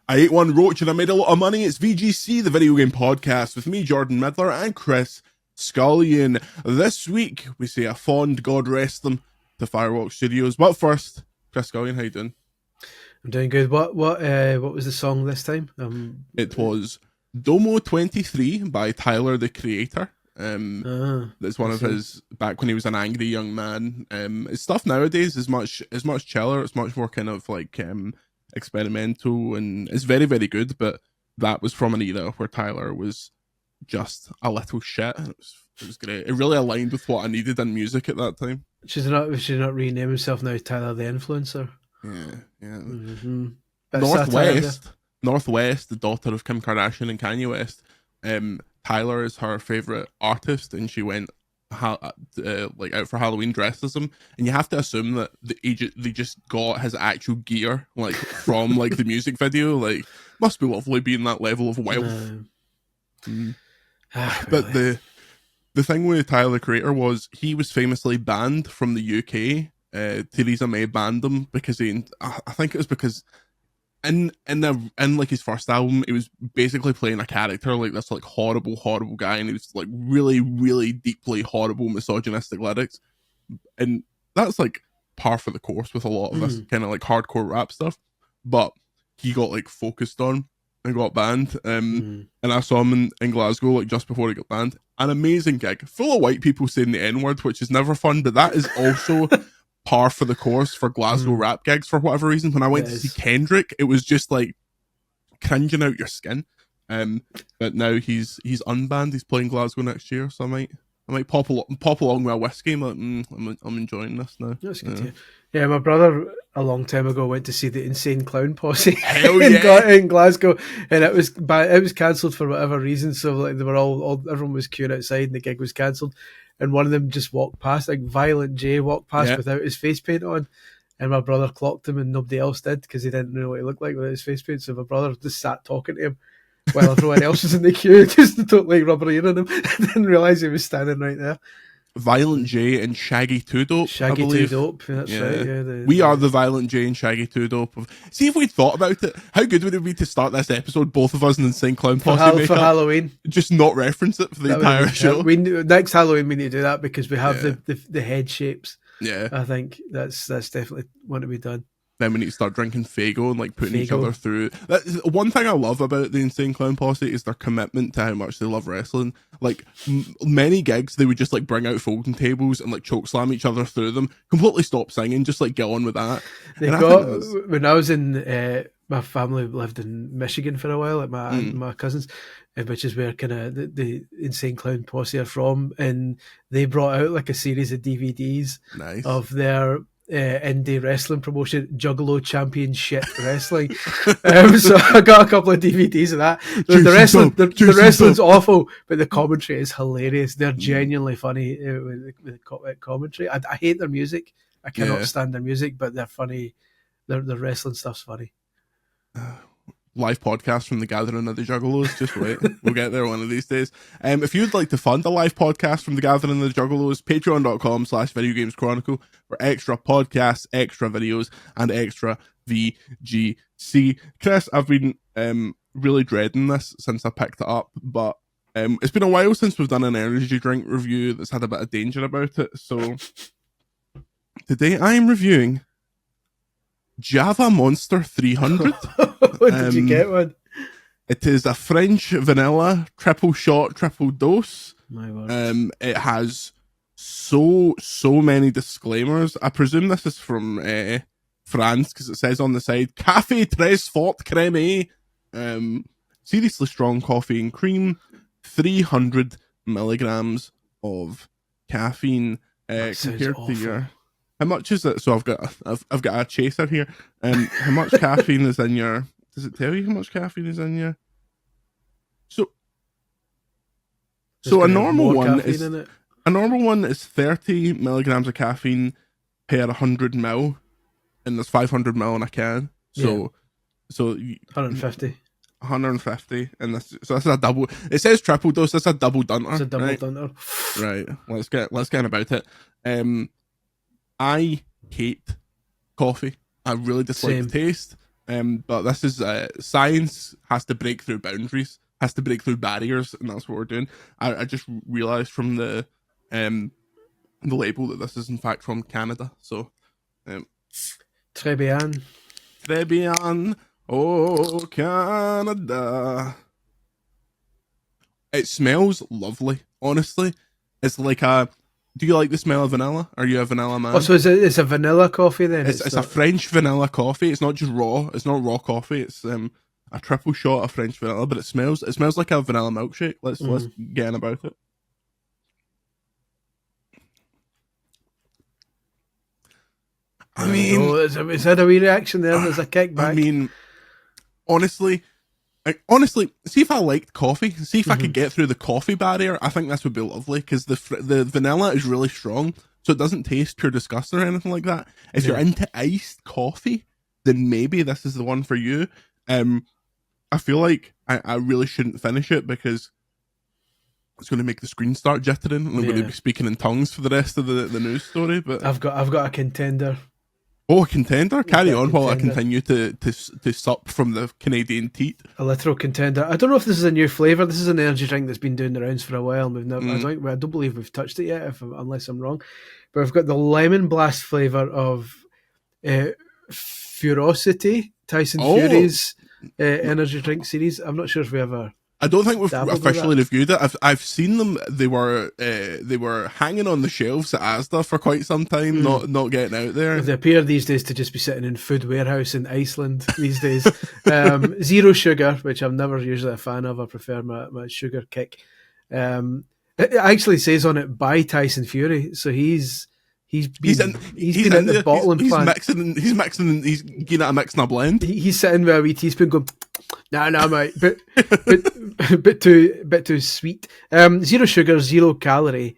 I ate one roach and I made a lot of money. It's VGC, the video game podcast, with me, Jordan Midler, and Chris Scullion. This week, we say a fond God rest them to Firewalk Studios. But first, Chris Scullion, how you doing? I'm doing good. What was the song this time? It was Domo 23 by Tyler, the Creator. That's one of his, back when he was an angry young man. His stuff nowadays is much chiller. It's much more kind of like experimental, and it's very, very good. But that was from an era where Tyler was just a little shit. It was great. It really aligned with what I needed in music at that time. Should not rename himself now Tyler the Influencer? Yeah. Mm-hmm. Northwest, the daughter of Kim Kardashian and Kanye West. Tyler is her favorite artist, and she went like out for Halloween dressed as him. And you have to assume that they just got his actual gear like from like the music video. Like, must be lovely being that level of wealth. But the thing with Tyler the Creator was he was famously banned from the UK. Theresa May banned him because I think it was because in like his first album, he was basically playing a character like this like horrible guy, and he was like really, really deeply horrible misogynistic lyrics, and that's like par for the course with a lot of this kind of like hardcore rap stuff. But he got like focused on and got banned. And I saw him in Glasgow like just before he got banned. An amazing gig, full of white people saying the N-word, which is never fun, but that is also par for the course for Glasgow rap gigs for whatever reason. When I went to see Kendrick, it was just like cringing out your skin. But now he's unbanned. He's playing Glasgow next year, so I might pop along with a whiskey. I'm like, I'm enjoying this now. That's good. Yeah, my brother a long time ago went to see the Insane Clown Posse in Glasgow, and it was cancelled for whatever reason. So like they were everyone was queuing outside, and the gig was cancelled. And one of them just walked past, like Violent J walked past without his face paint on. And my brother clocked him and nobody else did because he didn't know what he looked like without his face paint. So my brother just sat talking to him while everyone else was in the queue, just totally rubber earing him. Didn't realise he was standing right there. Violent J and Shaggy 2 Dope. Shaggy 2 Dope, that's right. Yeah, we are the Violent J and Shaggy 2 Dope. See if we thought about it. How good would it be to start this episode, both of us in the Insane Clown Posse for Halloween? Just not reference it for the entire show. Next Halloween we need to do that because we have the head shapes. Yeah, I think that's definitely want to be done. Then we need to start drinking Faygo and like putting each other through. One thing I love about the Insane Clown Posse is their commitment to how much they love wrestling. Like many gigs, they would just like bring out folding tables and like choke slam each other through them. Completely stop singing, just like get on with that. When I was in my family lived in Michigan for a while, like my aunt and my cousins, which is where kind of the Insane Clown Posse are from, and they brought out like a series of DVDs of their indie wrestling promotion, Juggalo Championship Wrestling. So I got a couple of DVDs of that. The wrestling's awful, but the commentary is hilarious. They're genuinely funny with commentary. I hate their music. I cannot stand their music, but they're funny. Their wrestling stuff's funny. Live podcast from the Gathering of the Juggalos. Just wait. We'll get there one of these days. If you'd like to fund a live podcast from the Gathering of the Juggalos, patreon.com/Video Games Chronicle for extra podcasts, extra videos, and extra VGC. Chris, I've been really dreading this since I picked it up, but it's been a while since we've done an energy drink review that's had a bit of danger about it. So today I am reviewing Java Monster 300. Did you get one? It is a French vanilla triple shot, triple dose. My word. It has so many disclaimers. I presume this is from France because it says on the side Café Très Fort Crème. Seriously strong coffee and cream, 300 milligrams of caffeine compared to your. How much is it? So I've got a chaser here. How much caffeine is in your? Does it tell you how much caffeine is in your? So a normal one is 30 milligrams of caffeine per 100 ml, and there's 500 ml in a can. So 150. 150, and so this is a double. It says triple dose. That's a double dunter. It's a double dunter. Right. Let's get about it. I hate coffee. I really dislike the taste. But this is science has to break through boundaries, has to break through barriers, and that's what we're doing. I just realised from the label that this is in fact from Canada. So, Très bien. Très bien. Oh, Canada. It smells lovely, honestly. It's like a... Do you like the smell of vanilla? Are you a vanilla man? Oh, so it's a vanilla coffee then? It's a French vanilla coffee. It's not just raw. It's not raw coffee. It's a triple shot of French vanilla, but it smells like a vanilla milkshake. Let's get in about it. I mean... is that a wee reaction there? There's a kickback. I mean, honestly, see if I liked coffee, see if I could get through the coffee barrier. I think this would be lovely because the vanilla is really strong, so it doesn't taste pure disgust or anything like that. If you're into iced coffee, then maybe this is the one for you. I feel like I really shouldn't finish it because it's going to make the screen start jittering, and I'm going to be speaking in tongues for the rest of the news story. But I've got a contender. Oh, a contender? Carry on while I continue to sup from the Canadian teat. A literal contender. I don't know if this is a new flavour. This is an energy drink that's been doing the rounds for a while. And we've never, I don't believe we've touched it yet, unless I'm wrong. But we've got the lemon blast flavour of Furosity, Tyson Fury's energy drink series. I'm not sure if we ever... I don't think we've officially reviewed it. I've seen them. They were hanging on the shelves at Asda for quite some time, not getting out there. They appear these days to just be sitting in food warehouse in Iceland these days. Zero sugar, which I'm never usually a fan of. I prefer my sugar kick. It actually says on it by Tyson Fury, so he's been at the bottling plant. He's getting a mix and a blend. He's sitting with a wee teaspoon going, no, mate, bit too sweet. 0 sugar, 0 calorie,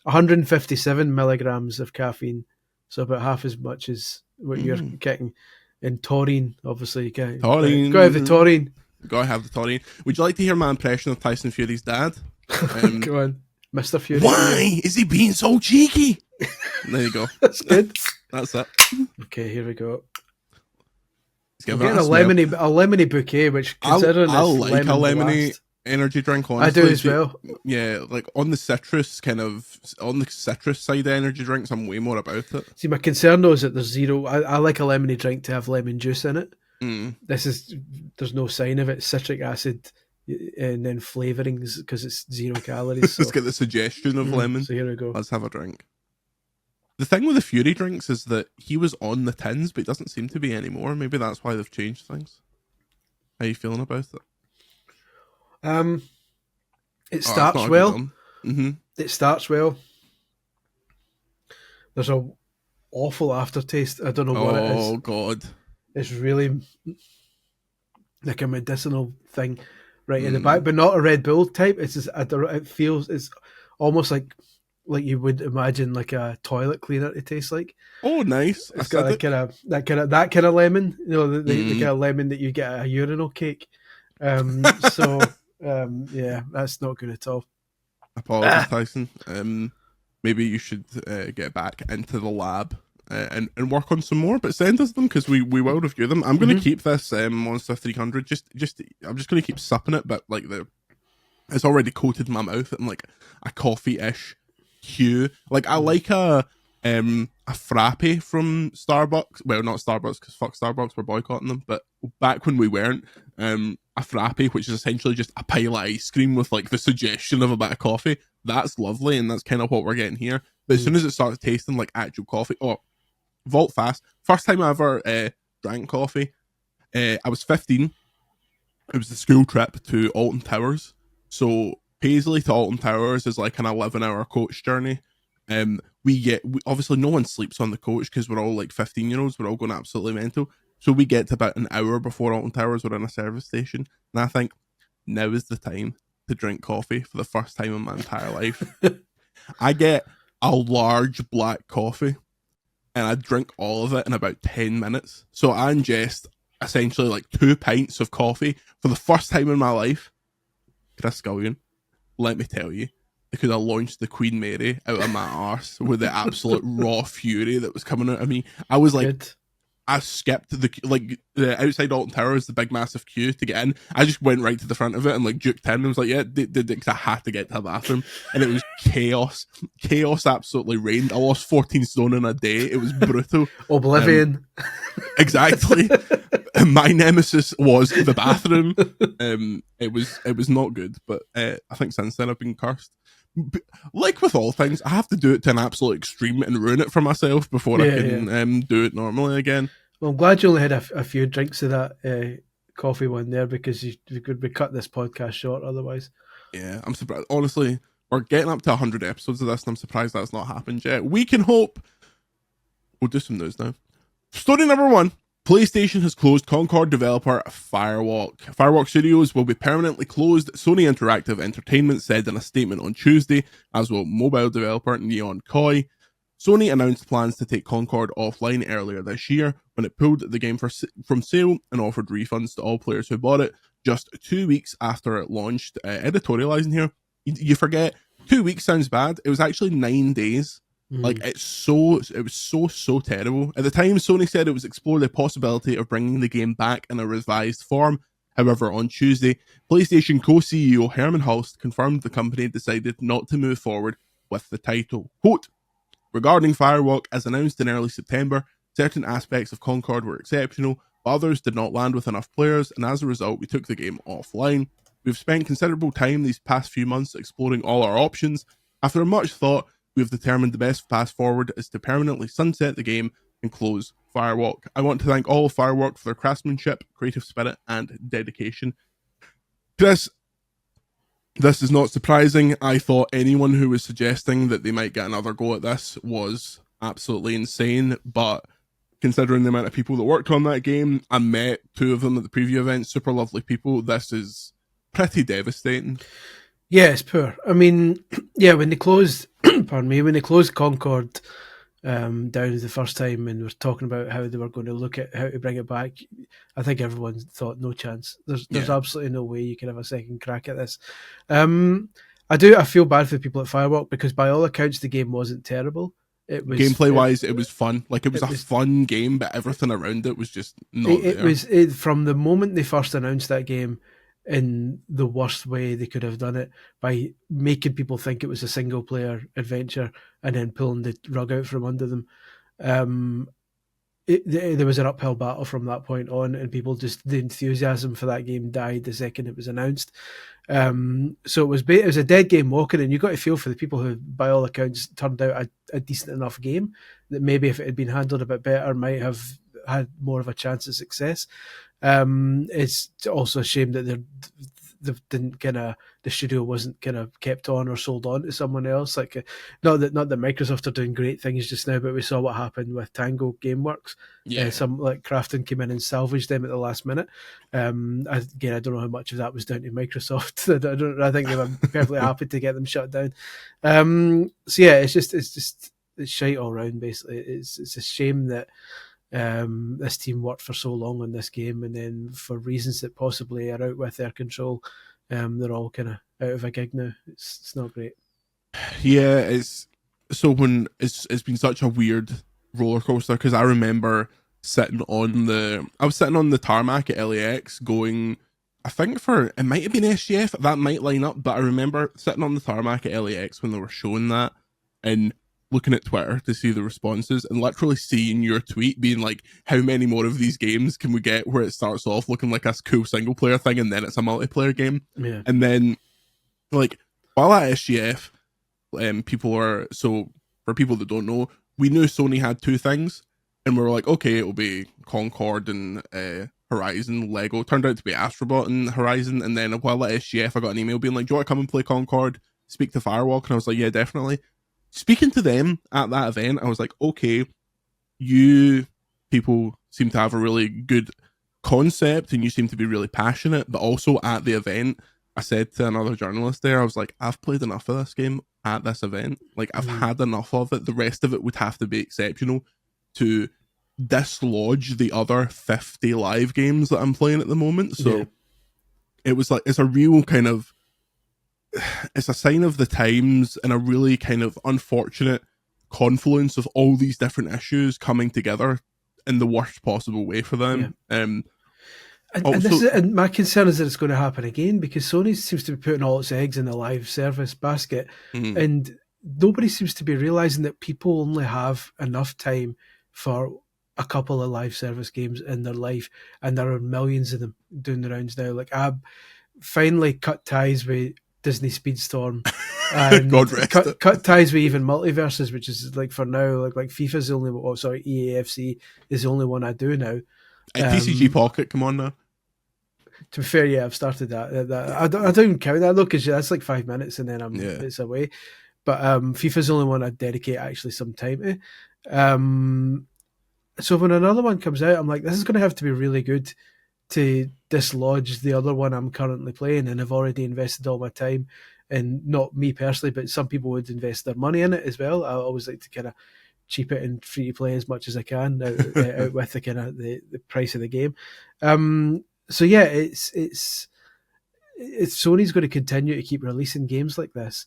157 milligrams of caffeine, so about half as much as what you're getting. And taurine, obviously, taurine. Go have the taurine. Gotta have the taurine. Would you like to hear my impression of Tyson Fury's dad? Go on, Mr. Fury. Why is he being so cheeky? There you go. That's good. That's it. Okay, here we go. I'm getting a lemony bouquet, which considering I like a lemony energy drink. Honestly, I do as well. Yeah, like on the citrus side of energy drinks, I'm way more about it. See, my concern though is that there's zero. I like a lemony drink to have lemon juice in it. There's no sign of it. Citric acid and then flavourings because it's 0 calories. So. Let's get the suggestion of lemon. So here we go. Let's have a drink. The thing with the Fury drinks is that he was on the tins, but he doesn't seem to be anymore. Maybe that's why they've changed things. How are you feeling about it? It starts well. It starts well. There's a awful aftertaste. I don't know what it is. Oh God! It's really like a medicinal thing right in the back, but not a Red Bull type. It's just it feels it's almost like you would imagine like a toilet cleaner to taste like. Oh, nice! It's got that kind of lemon, you know, the kind of lemon that you get at a urinal cake. So yeah, that's not good at all. Apologies, Tyson. Maybe you should get back into the lab and work on some more, but send us them because we will review them. I'm going to keep this Monster 300. I'm just going to keep supping it, but like it's already coated in my mouth in like a coffee-ish hue. Like I like a frappe from Starbucks. Well, not Starbucks because fuck Starbucks, we're boycotting them. But back when we weren't, a frappe, which is essentially just a pile of ice cream with like the suggestion of a bit of coffee. That's lovely, and that's kind of what we're getting here. But as soon as it starts tasting like actual coffee, Vault Fast. First time I ever drank coffee. I was 15. It was the school trip to Alton Towers. So Paisley to Alton Towers is like an 11-hour coach journey. We obviously no one sleeps on the coach because we're all like 15-year-olds. We're all going absolutely mental. So we get to about an hour before Alton Towers. We're in a service station, and I think now is the time to drink coffee for the first time in my entire life. I get a large black coffee, and I drink all of it in about 10 minutes. So I ingest essentially like 2 pints of coffee for the first time in my life. Chris Scullion, let me tell you, because I launched the Queen Mary out of my arse with the absolute raw fury that was coming out of me. I was like, I skipped the outside Alton Tower is the big massive queue to get in. I just went right to the front of it and like juked in and was like, yeah, because I had to get to the bathroom, and it was chaos. Chaos absolutely reigned. I lost 14 stone in a day. It was brutal. Oblivion. Exactly. My nemesis was the bathroom. It was not good, but I think since then I've been cursed. Like with all things, I have to do it to an absolute extreme and ruin it for myself before I can do it normally again. Well, I'm glad you only had a few drinks of that coffee one there, because you could cut this podcast short otherwise. Yeah, I'm surprised. Honestly, we're getting up to 100 episodes of this, and I'm surprised that's not happened yet. We can hope. We'll do some news now. Story number 1. PlayStation has closed Concord developer VLaH. VLaH Studios will be permanently closed, Sony Interactive Entertainment said in a statement on Tuesday, as will mobile developer Neon Koi. Sony announced plans to take Concord offline earlier this year when it pulled the game from sale and offered refunds to all players who bought it just 2 weeks after it launched. Editorializing here, you forget 2 weeks sounds bad. It was actually 9 days. Like it was so terrible. At the time, Sony said it was exploring the possibility of bringing the game back in a revised form. However, on Tuesday, PlayStation co-CEO Herman Hulst confirmed the company decided not to move forward with the title. Quote, regarding VLaH, as announced in early September, certain aspects of Concord were exceptional, but others did not land with enough players, and as a result, we took the game offline. We've spent considerable time these past few months exploring all our options. After much thought, we have determined the best path forward is to permanently sunset the game and close VLaH. I want to thank all of VLaH for their craftsmanship, creative spirit, and dedication. Chris, this is not surprising. I thought anyone who was suggesting that they might get another go at this was absolutely insane, but considering the amount of people that worked on that game, I met 2 of them at the preview event, super lovely people. This is pretty devastating. Yeah, it's poor. I mean, yeah, when they closed, when they closed Concord down the first time and were talking about how they were going to look at how to bring it back, I think everyone thought no chance. There's absolutely no way you can have a second crack at this. I feel bad for the people at VLaH, because by all accounts the game wasn't terrible. It was gameplay wise, it was fun. Like it was a fun game, but everything around it was just not there. From the moment they first announced that game, in the worst way they could have done it, by making people think it was a single player adventure and then pulling the rug out from under them. There was an uphill battle from that point on, and the enthusiasm for that game died the second it was announced. So it was a dead game walking, and you got to feel for the people who, by all accounts, turned out a decent enough game that maybe if it had been handled a bit better might have had more of a chance of success. It's also a shame that the studio wasn't kind of kept on or sold on to someone else. Like, not that Microsoft are doing great things just now, but we saw what happened with Tango Gameworks. Yeah. Some like Crafton came in and salvaged them at the last minute. I don't know how much of that was down to Microsoft. I think they were perfectly happy to get them shut down. So yeah, it's shite all around. Basically, it's a shame that this team worked for so long on this game, and then for reasons that possibly are out with their control, they're all kind of out of a gig now. It's not great. Yeah, it's been such a weird roller coaster, because I remember sitting on the tarmac at LAX going, I think it might have been SGF, that might line up, but I remember sitting on the tarmac at LAX when they were showing that and looking at Twitter to see the responses, and literally seeing your tweet being like, how many more of these games can we get where it starts off looking like a cool single player thing and then it's a multiplayer game? Yeah. And then, like, while at SGF, for people that don't know, we knew Sony had 2 things, and we were like, okay, it'll be Concord and Horizon. Lego turned out to be Astrobot and Horizon. And then while at SGF, I got an email being like, do you want to come and play Concord, speak to VLaH? And I was like, yeah, definitely. Speaking to them at that event, I was like, okay, you people seem to have a really good concept and you seem to be really passionate, but also at the event, I said to another journalist there, I was like, I've played enough of this game at this event. Like, I've had enough of it. The rest of it would have to be exceptional to dislodge the other 50 live games that I'm playing at the moment. So it was like, it's a real kind of, it's a sign of the times and a really kind of unfortunate confluence of all these different issues coming together in the worst possible way for them. And my concern is that it's going to happen again, because Sony seems to be putting all its eggs in the live service basket, and nobody seems to be realizing that people only have enough time for a couple of live service games in their life, and there are millions of them doing the rounds now. Like, I finally cut ties with Disney Speedstorm, and God rest it. cut ties with even Multiverses, which is like, for now, like FIFA's the only, EAFC is the only one I do now. TCG Pocket, come on now. To be fair, yeah, I've started that. I don't even count that though, because that's like 5 minutes and then it's away. But FIFA's the only one I dedicate actually some time to. So when another one comes out, I'm like, this is going to have to be really good to dislodge the other one I'm currently playing, and I've already invested all my time. And not me personally, but some people would invest their money in it as well. I always like to kind of cheap it and free to play as much as I can out with the kind of the price of the game. So yeah, it's Sony's going to continue to keep releasing games like this.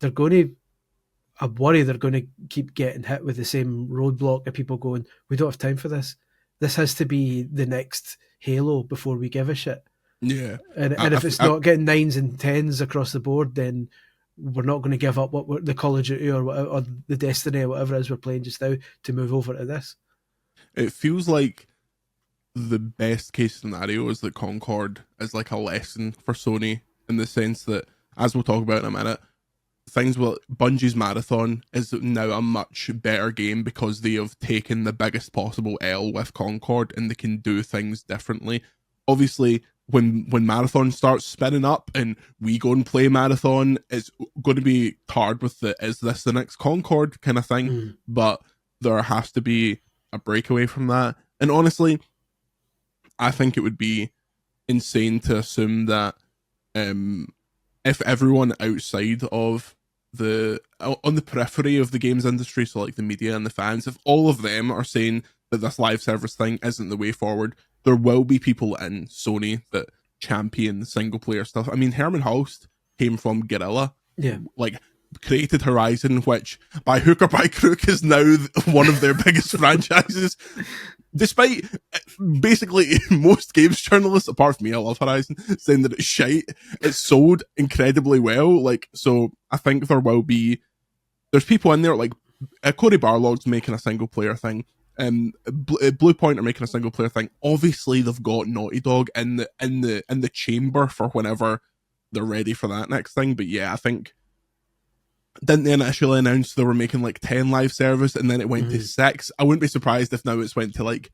They're going to, I worry they're going to keep getting hit with the same roadblock of people going, we don't have time for this. This has to be the next Halo before we give a shit. Yeah. And if it's not getting 9s and 10s across the board, then we're not going to give up what the Call of Duty or the Destiny or whatever it is we're playing just now to move over to this. It feels like the best case scenario is that Concord is like a lesson for Sony, in the sense that, as we'll talk about in a minute, things will Bungie's Marathon is now a much better game because they have taken the biggest possible L with Concord and they can do things differently. Obviously, when Marathon starts spinning up and we go and play Marathon, it's going to be hard with the is this the next Concord kind of thing, but there has to be a breakaway from that. And honestly, I think it would be insane to assume that if everyone outside of on the periphery of the games industry, so like the media and the fans, if all of them are saying that this live service thing isn't the way forward, there will be people in Sony that champion single player stuff. I mean, Herman Hulst came from Guerrilla, like created Horizon, which by hook or by crook is now one of their biggest franchises. Despite basically most games journalists, apart from me, I love Horizon, saying that it's shite, it's sold incredibly well. Like, so I think there's people in there like Cory Barlog's making a single player thing. Blue Point are making a single player thing. Obviously, they've got Naughty Dog in the chamber for whenever they're ready for that next thing. But yeah, I think didn't they initially announce they were making like 10 live service and then it went to 6? I wouldn't be surprised if now it's went to like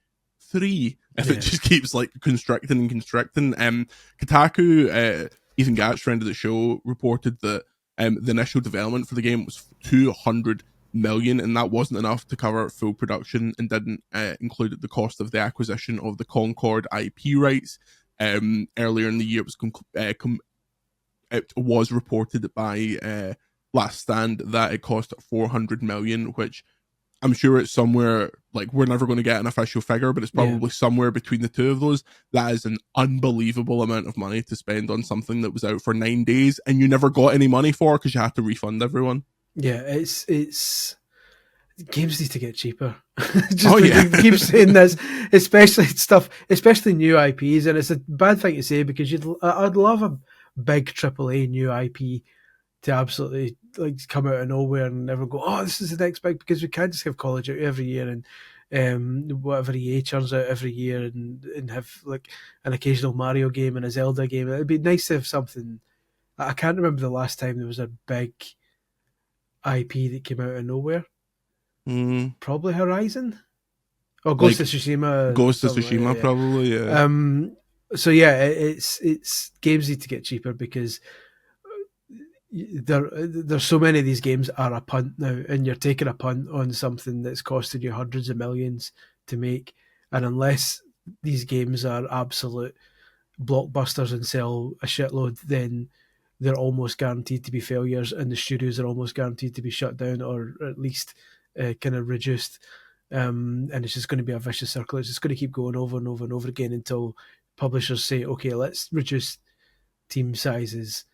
3 if it just keeps like constricting and constricting. Kotaku, Ethan Gatch, friend of the show, reported that the initial development for the game was 200 million, and that wasn't enough to cover full production and didn't include the cost of the acquisition of the Concord IP rights. Earlier in the year, it was reported by Last Stand that it cost 400 million, which I'm sure it's somewhere, like, we're never going to get an official figure, but it's probably somewhere between the two of those. That is an unbelievable amount of money to spend on something that was out for 9 days and you never got any money for because you had to refund everyone. Yeah, it's games need to get cheaper. Keep saying this, especially new IPs, and it's a bad thing to say because I'd love a big AAA new IP to absolutely like come out of nowhere and never go, oh, this is the next big, because we can't just have Call of Duty every year and whatever EA turns out every year and have like an occasional Mario game and a Zelda game. It'd be nice to have something. I can't remember the last time there was a big IP that came out of nowhere. Probably Horizon or Ghost of Tsushima. Ghost of Tsushima, probably. Yeah. So yeah, it's games need to get cheaper because there's so many of these games are a punt now, and you're taking a punt on something that's costing you hundreds of millions to make, and unless these games are absolute blockbusters and sell a shitload, then they're almost guaranteed to be failures, and the studios are almost guaranteed to be shut down or at least kind of reduced. And it's just going to be a vicious circle. It's just going to keep going over and over and over again until publishers say, okay, let's reduce team sizes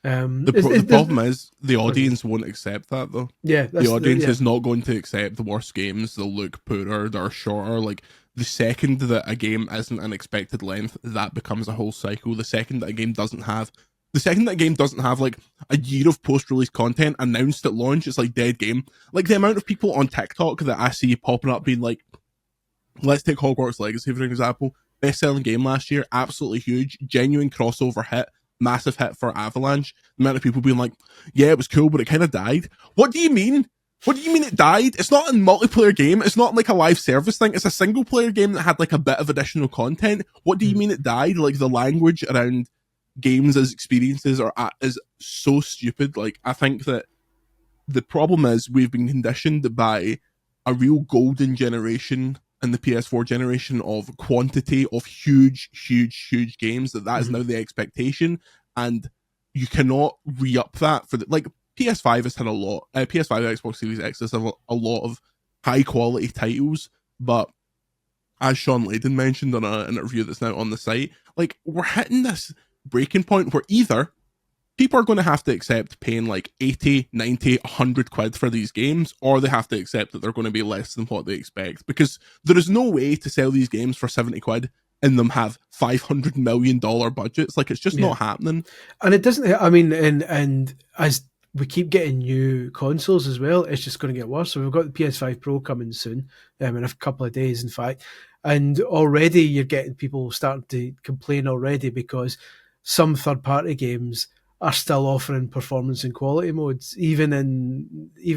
The problem is the audience won't accept that though. Yeah, the audience is not going to accept the worst games. They'll look poorer, they're shorter. Like the second that a game isn't an expected length, that becomes a whole cycle. The second that a game doesn't have like a year of post-release content announced at launch, it's like dead game. Like the amount of people on TikTok that I see popping up being like, let's take Hogwarts Legacy for an example. Best-selling game last year, absolutely huge, genuine crossover hit, massive hit for Avalanche. The amount of people being like, yeah, it was cool, but it kind of died. What do you mean? What do you mean it died? It's not a multiplayer game. It's not like a live service thing. It's a single player game that had like a bit of additional content. What do you mean it died? Like the language around games as experiences is so stupid. Like I think that the problem is we've been conditioned by a real golden generation in the PS4 generation of quantity of huge games that is now the expectation, and you cannot re-up that for like PS5 has had a lot. PS5 Xbox Series X has had a lot of high quality titles, but as Sean Layden mentioned on an interview that's now on the site, like we're hitting this breaking point where either people are going to have to accept paying like 80, 90, 100 quid for these games, or they have to accept that they're going to be less than what they expect, because there is no way to sell these games for 70 quid and them have $500 million budgets. Like it's just not happening. And it doesn't, I mean, and as we keep getting new consoles as well, it's just going to get worse. So we've got the PS5 Pro coming soon, in a couple of days, in fact. And already you're getting people starting to complain already because some third-party games are still offering performance and quality modes, even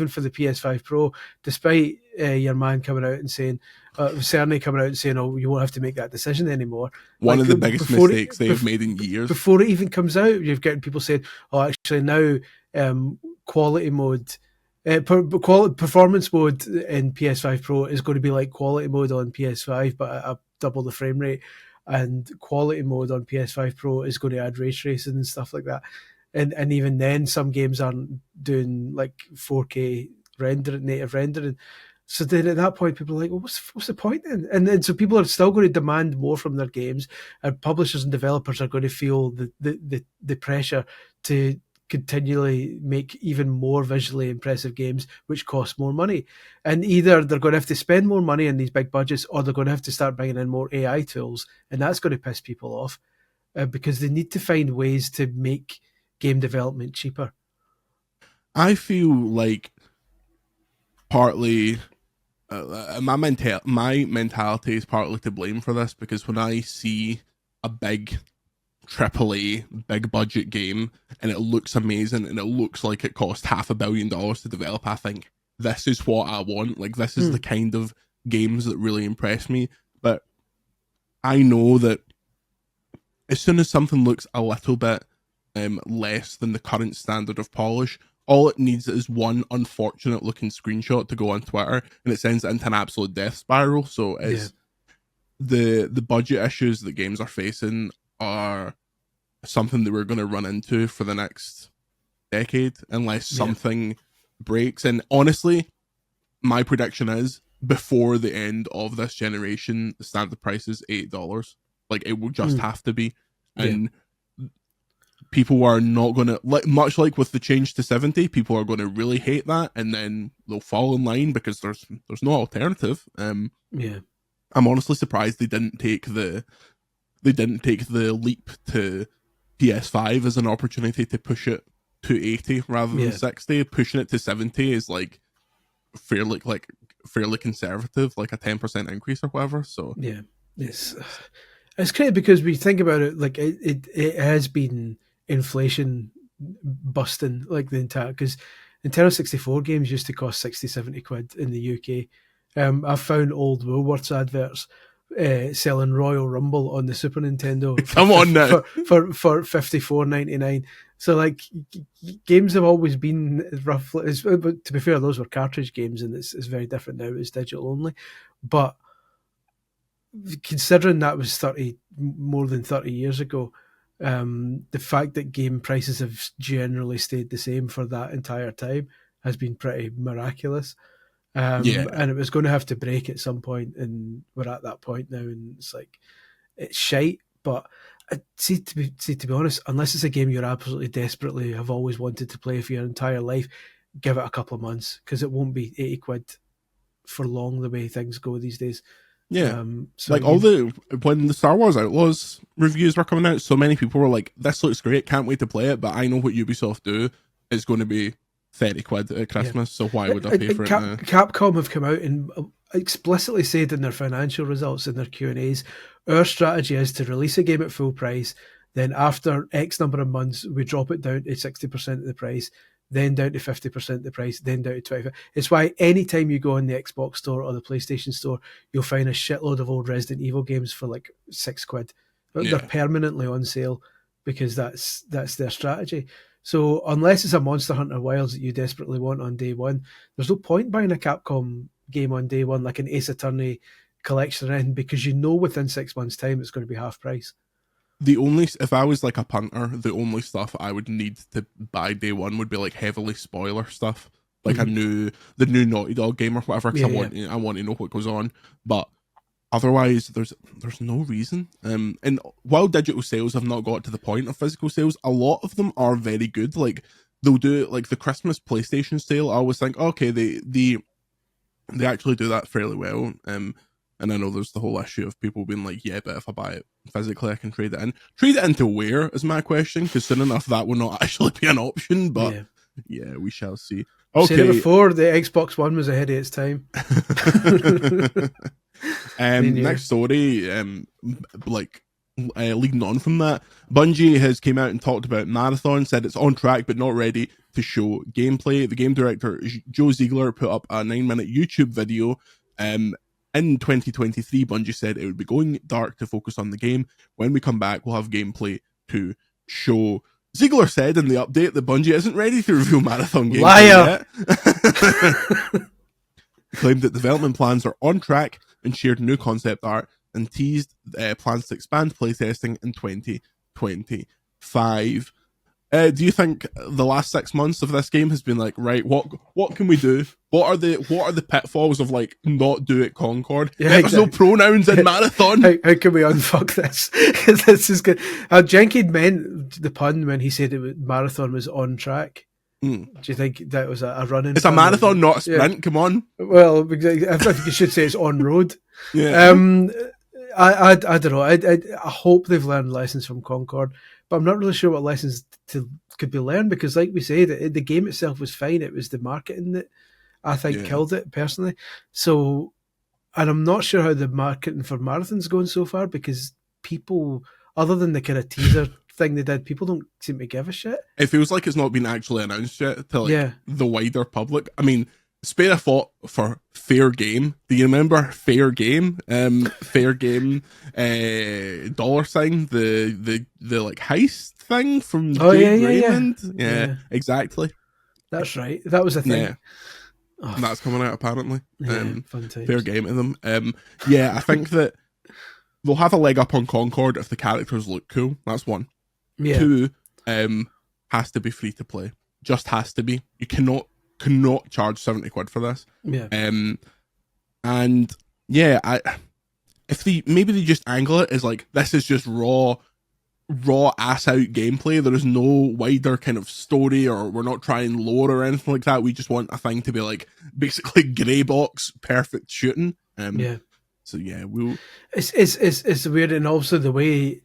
for the PS5 Pro, despite your man coming out and saying, Sony coming out and saying, "Oh, you won't have to make that decision anymore." One of the biggest mistakes they've made in years. Before it even comes out, you've got people saying, "Oh, actually now quality mode." Performance mode in PS5 Pro is going to be like quality mode on PS5, but at double the frame rate. And quality mode on PS5 Pro is going to add ray tracing and stuff like that. And even then, some games aren't doing like 4K native rendering. So then at that point, people are like, well, what's the point then? And then so people are still going to demand more from their games, and publishers and developers are going to feel the pressure to continually make even more visually impressive games, which cost more money. And either they're going to have to spend more money in these big budgets, or they're going to have to start bringing in more AI tools, and that's going to piss people off because they need to find ways to make game development cheaper. I feel like partly my mentality is partly to blame for this, because when I see a big AAA big budget game and it looks amazing and it looks like it cost $500 million to develop, I think this is what I want. Like this is the kind of games that really impress me. But I know that as soon as something looks a little bit less than the current standard of polish, all it needs is one unfortunate looking screenshot to go on Twitter and it sends it into an absolute death spiral. So it's the budget issues that games are facing are something that we're going to run into for the next decade unless something breaks. And honestly, my prediction is before the end of this generation, the standard price is $8. Like it will just have to be. And people are not going to, like, much like with the change to 70, people are going to really hate that, and then they'll fall in line because there's no alternative. I'm honestly surprised they didn't take the leap to PS5 as an opportunity to push it to 80 rather than 60. Pushing it to 70 is like fairly conservative, like a 10% increase or whatever. So it's great because we think about it, like it has been inflation busting, like the entire, because Nintendo 64 games used to cost 60-70 quid in the UK. I've found old Woolworths adverts selling Royal Rumble on the Super Nintendo Come on now. for $54.99. So like games have always been roughly, but to be fair, those were cartridge games, and it's very different now. It's digital only. But considering that was more than 30 years ago, the fact that game prices have generally stayed the same for that entire time has been pretty miraculous. And it was going to have to break at some point, and we're at that point now, and it's like, it's shite, but See, to be honest, unless it's a game you're absolutely desperately have always wanted to play for your entire life, give it a couple of months, because it won't be 80 quid for long the way things go these days. Yeah, like when the Star Wars Outlaws reviews were coming out, so many people were like, "This looks great, can't wait to play it." But I know what Ubisoft do is going to be 30 quid at Christmas, so why would I pay for it now? Capcom have come out and explicitly said in their financial results in their Q&As, our strategy is to release a game at full price, then after X number of months we drop it down to 60% of the price, then down to 50% of the price, then down to 25%. It's why anytime you go in the Xbox store or the PlayStation store, you'll find a shitload of old Resident Evil games for like 6 quid. They're permanently on sale because that's their strategy. So unless it's a Monster Hunter Wilds that you desperately want on day one, there's no point buying a Capcom game on day one, like an Ace Attorney collection or anything, because you know within 6 months' time it's going to be half price. If I was like a punter, the only stuff I would need to buy day one would be like heavily spoiler stuff, like the new Naughty Dog game or whatever, because I want to know what goes on. But otherwise, there's no reason. And while digital sales have not got to the point of physical sales, a lot of them are very good. Like they'll do like the Christmas PlayStation sale. I always think, okay, they actually do that fairly well. And I know there's the whole issue of people being like, yeah, but if I buy it physically, I can trade it in. Trade it into where is my question, because soon enough that will not actually be an option. But yeah we shall see. Okay. Said it before, the Xbox One was ahead of its time. Next story, leading on from that, Bungie has came out and talked about Marathon, said it's on track but not ready to show gameplay. The game director Joe Ziegler put up a 9-minute YouTube video. In 2023, Bungie said it would be going dark to focus on the game. When we come back, we'll have gameplay to show. Ziegler said in the update that Bungie isn't ready to reveal Marathon gameplay yet. He claimed that development plans are on track and shared new concept art and teased plans to expand playtesting in 2025. Do you think the last 6 months of this game has been like, right, what can we do? What are the pitfalls of like not do it Concord? Yeah, there's no pronouns in Marathon. How can we unfuck this? This is good. Jenkins meant the pun when he said Marathon was on track. Do you think that was a running? It's a marathon, not a sprint. Yeah. Come on. Well, I think you should say it's on road. Yeah. I don't know. I hope they've learned lessons from Concord, but I'm not really sure what lessons could be learned, because, like we said, the game itself was fine. It was the marketing that I think killed it personally. So, and I'm not sure how the marketing for Marathon's going so far, because people, other than the kind of teaser thing they did, people don't seem to give a shit. It feels like it's not been actually announced yet to the wider public. I mean, spare a thought for Fair Game. Do you remember Fair Game? Fair Game dollar sign, the like heist thing from Jade Raymond? Yeah, exactly. That's right. That was a thing. Yeah. Oh. And that's coming out apparently. Fun times. Fair game to them. I think that they'll have a leg up on Concord if the characters look cool. That's one. Yeah. 2, has to be free to play. Just has to be. You cannot charge 70 quid for this. Yeah. If they just angle it as like, this is just raw ass out gameplay. There is no wider kind of story, or we're not trying lore or anything like that. We just want a thing to be like basically grey box perfect shooting. So yeah, it's weird, and also the way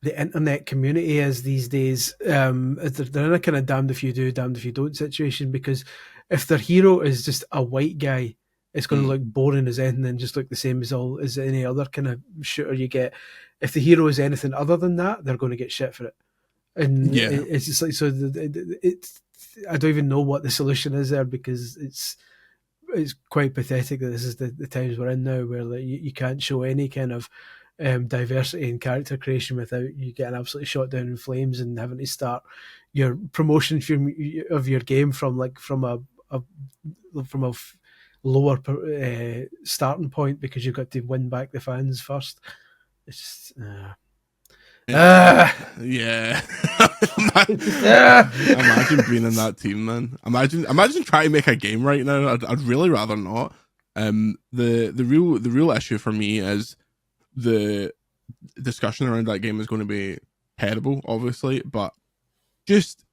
the internet community is these days. They're in a kind of damned if you do, damned if you don't situation, because if their hero is just a white guy, it's going to look boring as anything and just look the same as any other kind of shooter you get. If the hero is anything other than that, they're going to get shit for it. And it's just like, so I don't even know what the solution is there, because it's quite pathetic that this is the times we're in now, where like, you can't show any kind of diversity in character creation without you getting absolutely shot down in flames and having to start your promotion of your game from a lower starting point, because you've got to win back the fans first. It's just, Imagine being in that team, man. Imagine trying to make a game right now. I'd really rather not. The real issue for me is the discussion around that game is going to be terrible, obviously, but just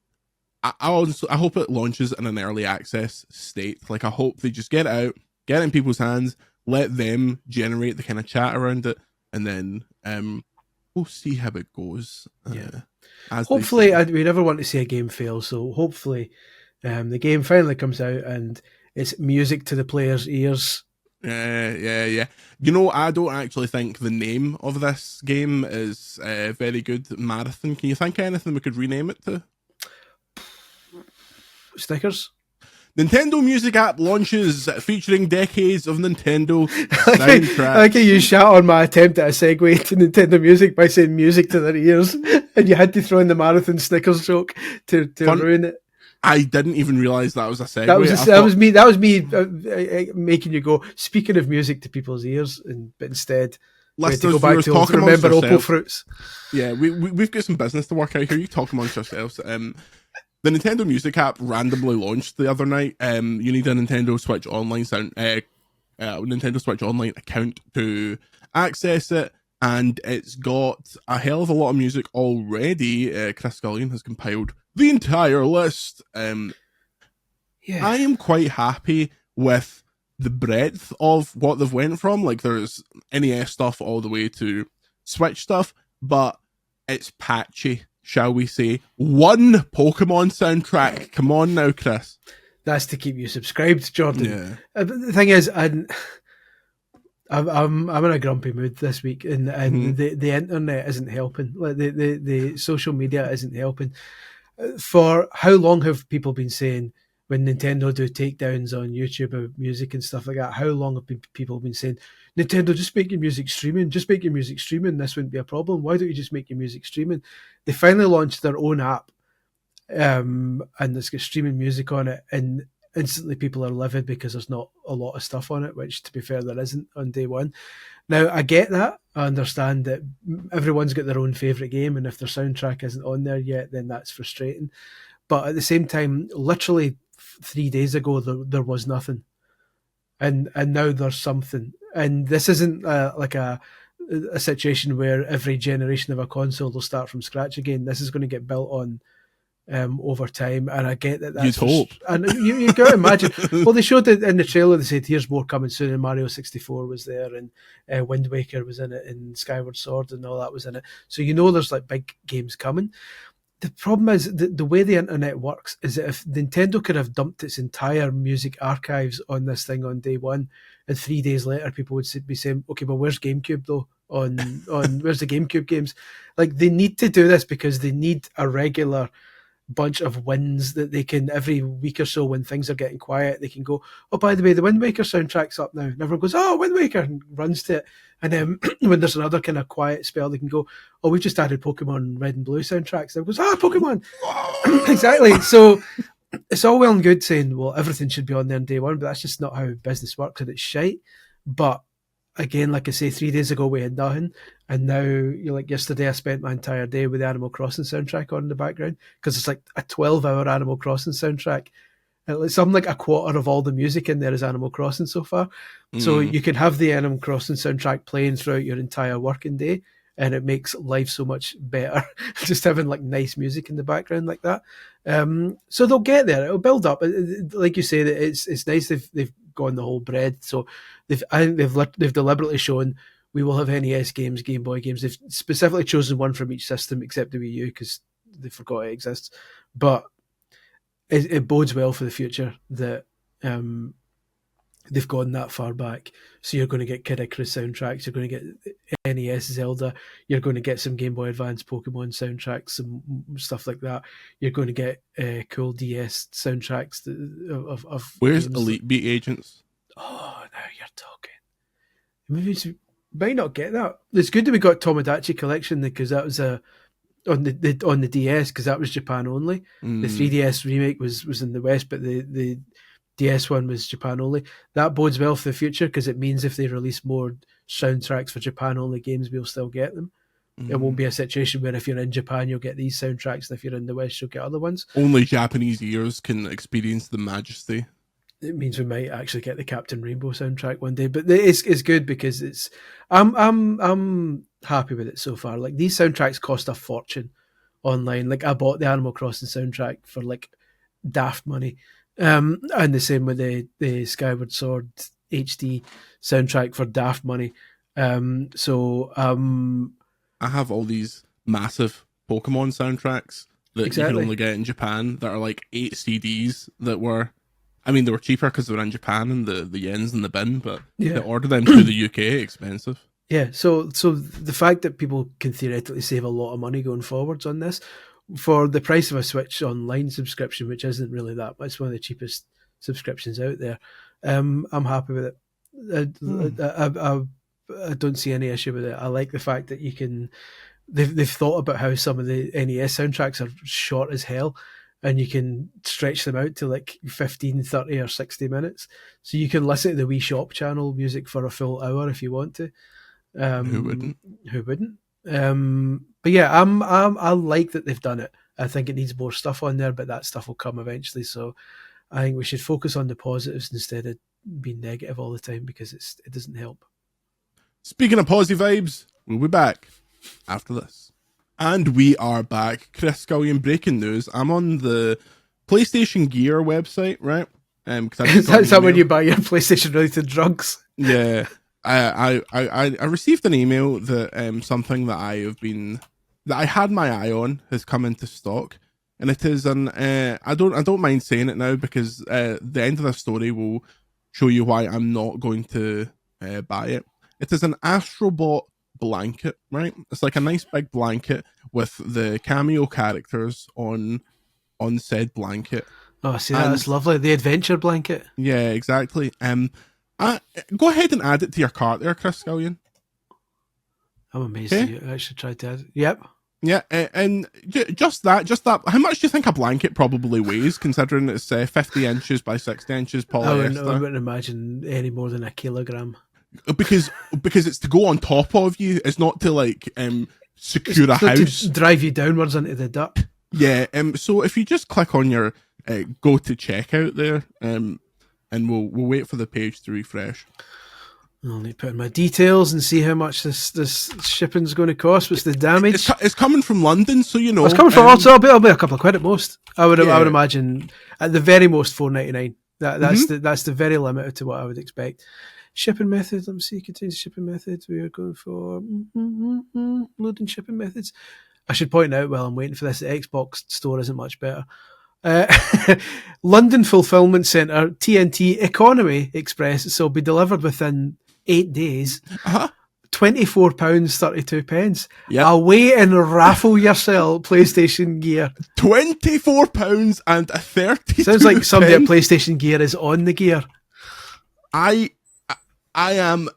I hope it launches in an early access state. Like, I hope they just get it out, get it in people's hands, let them generate the kind of chat around it, and then we'll see how it goes. Hopefully, we never want to see a game fail, so hopefully the game finally comes out and it's music to the players' ears. Yeah. You know, I don't actually think the name of this game is very good. Marathon. Can you think of anything we could rename it to? Stickers. Nintendo Music app launches featuring decades of Nintendo soundtracks. I like how you shout on my attempt at a segue to Nintendo Music by saying music to their ears, and you had to throw in the Marathon Stickers joke to ruin it. I didn't even realise that was a segue. That was me making you go, speaking of music to people's ears, but instead we had to go back to remember Opal Fruits. Yeah, we've got some business to work out here. You talk amongst yourselves. The Nintendo Music app randomly launched the other night. You need a Nintendo Switch Online account to access it, and it's got a hell of a lot of music already. Chris Scullion has compiled the entire list. I am quite happy with the breadth of what they've went from. Like, there's NES stuff all the way to Switch stuff, but it's patchy, shall we say. One Pokemon soundtrack. Come on now, Chris. That's to keep you subscribed, Jordan. Yeah. The thing is, I'm in a grumpy mood this week, and the internet isn't helping. Like, the social media isn't helping. For how long have people been saying, when Nintendo do takedowns on YouTube of music and stuff like that, how long have people been saying, Nintendo, just make your music streaming, this wouldn't be a problem, why don't you just make your music streaming? They finally launched their own app, and it's got streaming music on it, and instantly people are livid because there's not a lot of stuff on it, which, to be fair, there isn't on day one. Now, I get that. I understand that everyone's got their own favourite game, and if their soundtrack isn't on there yet, then that's frustrating. But at the same time, literally 3 days ago, there was nothing. And now there's something. And this isn't like a situation where every generation of a console will start from scratch again. This is going to get built on over time, and I get that. That's You'd hope. And you got to imagine. Well, they showed it in the trailer. They said, "Here's more coming soon." And Mario 64 was there, and Wind Waker was in it, and Skyward Sword and all that was in it. So there's like big games coming. The problem is the way the internet works is that if Nintendo could have dumped its entire music archives on this thing on day one, and 3 days later people would be saying, "Okay, well, where's GameCube though? On where's the GameCube games?" Like, they need to do this because they need a regular bunch of wins that they can, every week or so when things are getting quiet, they can go, "Oh, by the way, the Wind Waker soundtrack's up now," and everyone goes, "Oh, Wind Waker," and runs to it. And then when there's another kind of quiet spell, they can go, "Oh, we've just added Pokemon Red and Blue soundtracks." And everyone goes, Pokemon. Exactly. So it's all well and good saying, well, everything should be on there on day one, but that's just not how business works, and it's shite. But again, like I say, 3 days ago we had nothing, and now, yesterday I spent my entire day with the Animal Crossing soundtrack on in the background, because it's like a 12-hour Animal Crossing soundtrack. And it's something like a quarter of all the music in there is Animal Crossing so far. So you can have the Animal Crossing soundtrack playing throughout your entire working day, and it makes life so much better just having like nice music in the background like that. So they'll get there. It'll build up. Like you say, that it's nice they've gone the whole breadth. So I think they've deliberately shown we will have NES games, Game Boy games. They've specifically chosen one from each system except the Wii U because they forgot it exists. But it bodes well for the future that they've gone that far back. So you're going to get Kid Icarus soundtracks, you're going to get NES Zelda, you're going to get some Game Boy Advance Pokemon soundtracks, some stuff like that. You're going to get cool DS soundtracks of Where's games. Elite Beat Agents? Oh, now you're talking. Maybe might not get that. It's good that we got Tomodachi Collection because that was on the DS, because that was Japan only. The 3DS remake was in the West, but the DS one was Japan only. That bodes well for the future because it means if they release more soundtracks for Japan only games, we'll still get them. It won't be a situation where if you're in Japan you'll get these soundtracks, and if you're in the West you'll get other ones. Only Japanese ears can experience the majesty. It means we might actually get the Captain Rainbow soundtrack one day, but it's good because I'm happy with it so far. Like, these soundtracks cost a fortune. online. Like I bought the Animal Crossing soundtrack for like daft money, and the same with the Skyward Sword HD soundtrack for daft money. I have all these massive Pokemon soundtracks that you can only get in Japan that are like 8 CDs that were, I mean, they were cheaper because they were in Japan and the yen's in the bin, but to order them through the UK, expensive. Yeah, so the fact that people can theoretically save a lot of money going forwards on this, for the price of a Switch Online subscription, which isn't really that much, one of the cheapest subscriptions out there, I'm happy with it. I don't see any issue with it. I like the fact that you can. They've thought about how some of the NES soundtracks are short as hell, and you can stretch them out to like 15, 30 or 60 minutes. So you can listen to the Wii Shop channel music for a full hour if you want to. Who wouldn't? But yeah, I like that they've done it. I think it needs more stuff on there, but that stuff will come eventually. So I think we should focus on the positives instead of being negative all the time, because it doesn't help. Speaking of positive vibes, we'll be back after this. And we are back. Chris Scullion, breaking news. I'm on the PlayStation Gear website, right? Is that when you buy your PlayStation related drugs? Yeah. I received an email that something that I had my eye on has come into stock, and it is I don't mind saying it now, because the end of the story will show you why I'm not going to buy it. It is an Astrobot blanket, right? It's like a nice big blanket with the cameo characters on said blanket. Oh, see, that's lovely. The adventure blanket. Yeah, exactly. Go ahead and add it to your cart there, Chris Scullion. I'm amazed you actually tried to add it. Yep. Yeah, and just that. How much do you think a blanket probably weighs, considering it's 50 inches by 60 inches polyester? I wouldn't imagine any more than a kilogram. Because it's to go on top of you. It's not to like secure a house. To drive you downwards into the dirt. Yeah. So if you just click on your go to checkout there, and we'll wait for the page to refresh. I'll need to put in my details and see how much this shipping's going to cost. What's the damage? It's coming from London, so you know. It's coming from also. It'll be a couple of quid at most. I would imagine at the very most $4.99. That's the very limit to what I would expect. Shipping methods. Let me see. Contains shipping methods. We are going for loading shipping methods. I should point out while I'm waiting for this, the Xbox store isn't much better. London Fulfillment Centre, TNT Economy Express. So it'll be delivered within 8 days. £24.32. Yep. Away and raffle yourself PlayStation Gear. £24 and 32. Sounds like somebody at PlayStation Gear is on the gear. I am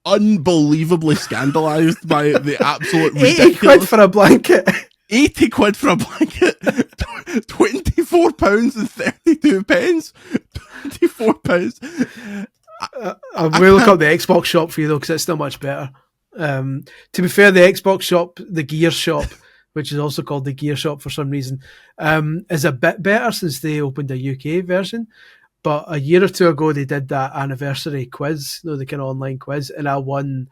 unbelievably scandalised by the absolute ridiculous. 80 quid for a blanket. 80 quid for a blanket. £24 and 32 pence. £24. I will look up the Xbox shop for you though, because it's still much better. To be fair, the Xbox shop, the Gear shop, which is also called the Gear shop for some reason, is a bit better since they opened a UK version. But a year or two ago, they did that anniversary quiz, the kind of online quiz, and I won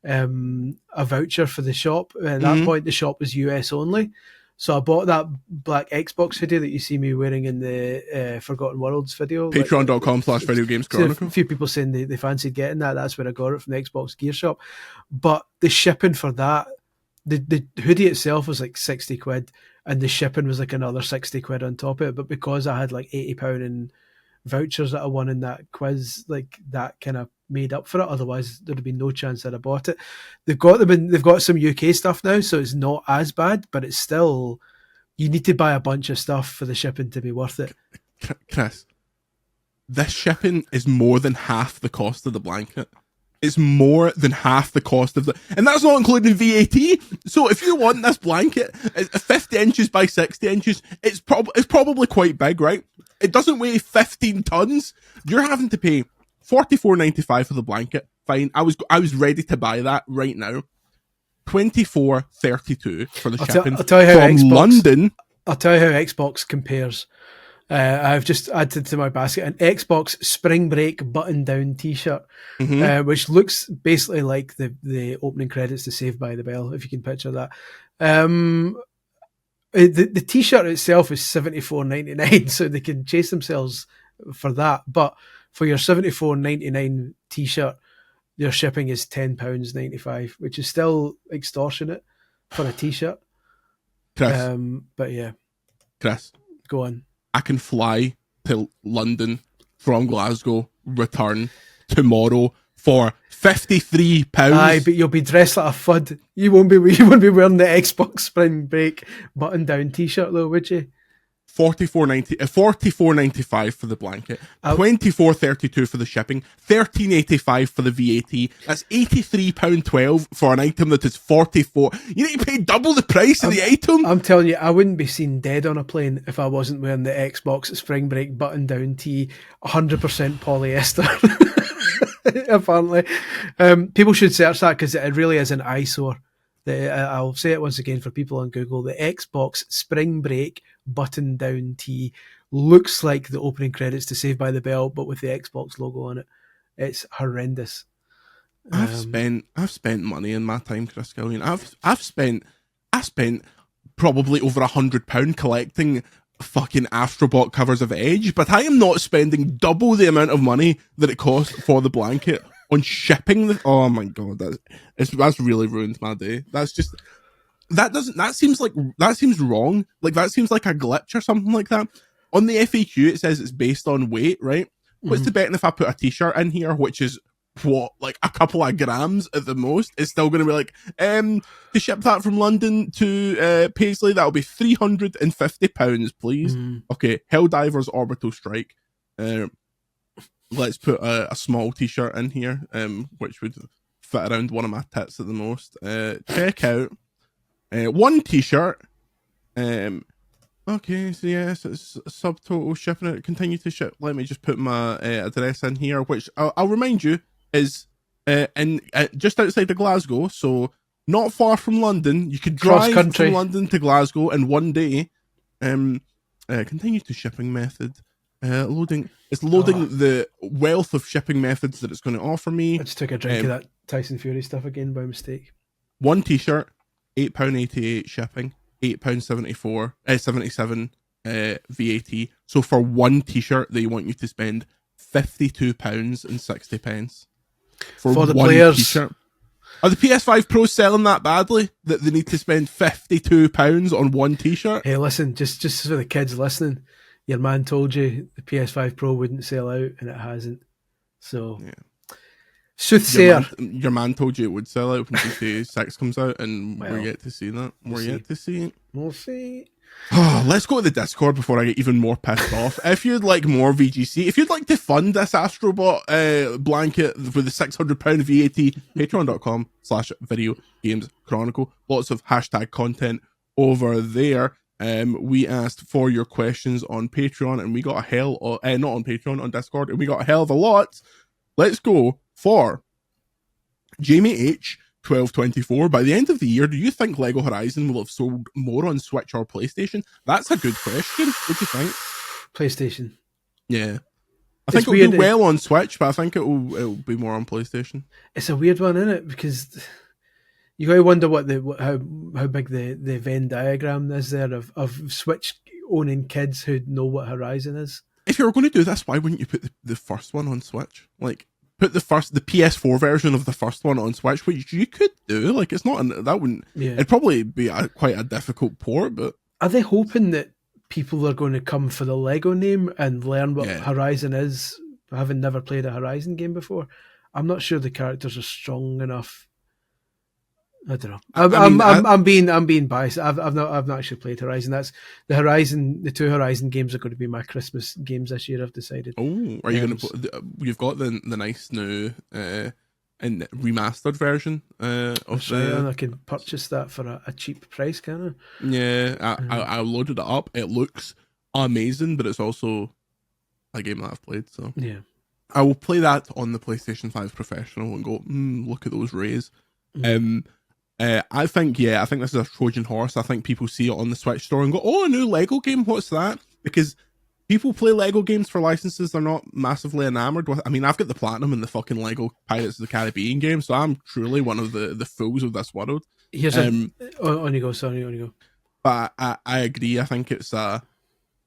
a voucher for the shop. At that point, the shop was US only. So I bought that black Xbox hoodie that you see me wearing in the Forgotten Worlds video. Patreon.com/Video Games Chronicle. A few people saying they fancied getting that. That's where I got it, from the Xbox Gear shop. But the shipping for that, the hoodie itself was like 60 quid, and the shipping was like another 60 quid on top of it. But because I had like £80 in vouchers that I won in that quiz, like that kind of made up for it. Otherwise there'd have been no chance that I bought it. They've got some UK stuff now, so it's not as bad, but it's still, you need to buy a bunch of stuff for the shipping to be worth it. Chris, this shipping is more than half the cost of the blanket. It's more than half the cost of and that's not including VAT. So if you want this blanket, it's 50 inches by 60 inches. It's probably quite big, right? It doesn't weigh 15 tons. You're having to pay $44.95 for the blanket. Fine. I was ready to buy that right now. $24.32 for the shipping I'll tell you how from London. I'll tell you how Xbox compares. I've just added to my basket an Xbox Spring Break button-down T-shirt, which looks basically like the opening credits to Saved by the Bell, if you can picture that. The T-shirt itself is $74.99, so they can chase themselves for that. But for your $74.99 T-shirt, your shipping is £10.95, which is still extortionate for a T-shirt. Chris, but yeah, Chris, go on. I can fly to London from Glasgow, return tomorrow for £53. Aye, but you'll be dressed like a fud. You won't be wearing the Xbox Spring Break button-down T-shirt though, would you? $44.95 for the blanket, $24.32 for the shipping, $13.85 for the VAT. That's £83.12 for an item that is $44. You need to pay double the price of the item. I'm telling you, I wouldn't be seen dead on a plane if I wasn't wearing the Xbox Spring Break button-down tee, 100% polyester. Apparently, people should search that because it really is an eyesore. I'll say it once again for people on Google. The Xbox Spring Break button-down tee looks like the opening credits to Saved by the Bell, but with the Xbox logo on it. It's horrendous. I've spent money in my time, Chris Gillian. I spent probably over £100 collecting fucking Astrobot covers of Edge, but I am not spending double the amount of money that it cost for the blanket on shipping. Oh my god, that's really ruined my day. That seems wrong. Like that seems like a glitch or something like that. On the FAQ it says it's based on weight, right? What's the betting if I put a T-shirt in here, which is like a couple of grams at the most, it's still going to be like, to ship that from London to Paisley, that'll be £350, please. Okay, Helldivers Orbital Strike. Let's put a small T-shirt in here, which would fit around one of my tits at the most. Check out one T-shirt. Okay, so yes, it's subtotal shipping it. Continue to ship. Let me just put my address in here, which I'll remind you is in just outside of Glasgow, so not far from London. You could drive from London to Glasgow in one day. Continue to shipping method. Loading. It's loading the wealth of shipping methods that it's going to offer me. I just took a drink of that Tyson Fury stuff again by mistake. One T-shirt, £8.88 shipping, £8.77 VAT. So for one T-shirt, they want you to spend £52.60 for the one players. T-shirt. Are the PS5 Pros selling that badly that they need to spend £52 on one T-shirt? Hey, listen, just for the kids listening, your man told you the PS5 Pro wouldn't sell out, and it hasn't. So, yeah. Soothsayer. Your man told you it would sell out when GTA 6 comes out, and we're yet to see that. We're yet to see it. We'll see. Let's go to the Discord before I get even more pissed off. If you'd like more VGC, if you'd like to fund this Astrobot blanket with the £600 VAT, patreon.com/video games chronicle. Lots of hashtag content over there. We asked for your questions on Patreon, and we got a hell of, not on Patreon, on Discord, and we got a hell of a lot. Let's go for Jamie H. 1224. By the end of the year, do you think Lego Horizon will have sold more on Switch or PlayStation? That's a good question. What do you think? PlayStation. Yeah. I think it'll do well on Switch, but I think it'll be more on PlayStation. It's a weird one, isn't it? Because you gotta wonder how big the Venn diagram is there of Switch owning kids who know what Horizon is. If you were going to do this, why wouldn't you put the first one on Switch? Like, put the PS4 version of the first one on Switch, which you could do. Like, it's not that wouldn't. Yeah. It'd probably be quite a difficult port. But are they hoping that people are going to come for the Lego name and learn what Horizon is, having never played a Horizon game before? I'm not sure the characters are strong enough. I don't know. I'm being biased. I've not actually played Horizon. That's the two Horizon games are going to be my Christmas games this year, I've decided. Oh, are you going to put? You've got the nice new and remastered version of the. And I can purchase that for a cheap price, can I? Yeah, I loaded it up. It looks amazing, but it's also a game that I've played. So yeah, I will play that on the PlayStation 5 Professional and go, look at those rays. I think this is a Trojan horse. I think people see it on the Switch store and go, oh, a new Lego game, what's that? Because people play Lego games for licenses they're not massively enamored with. I mean, I've got the Platinum and the fucking Lego Pirates of the Caribbean game, so I'm truly one of the fools of this world. Here's on you go, Sonny, on you go. But I agree. I think it's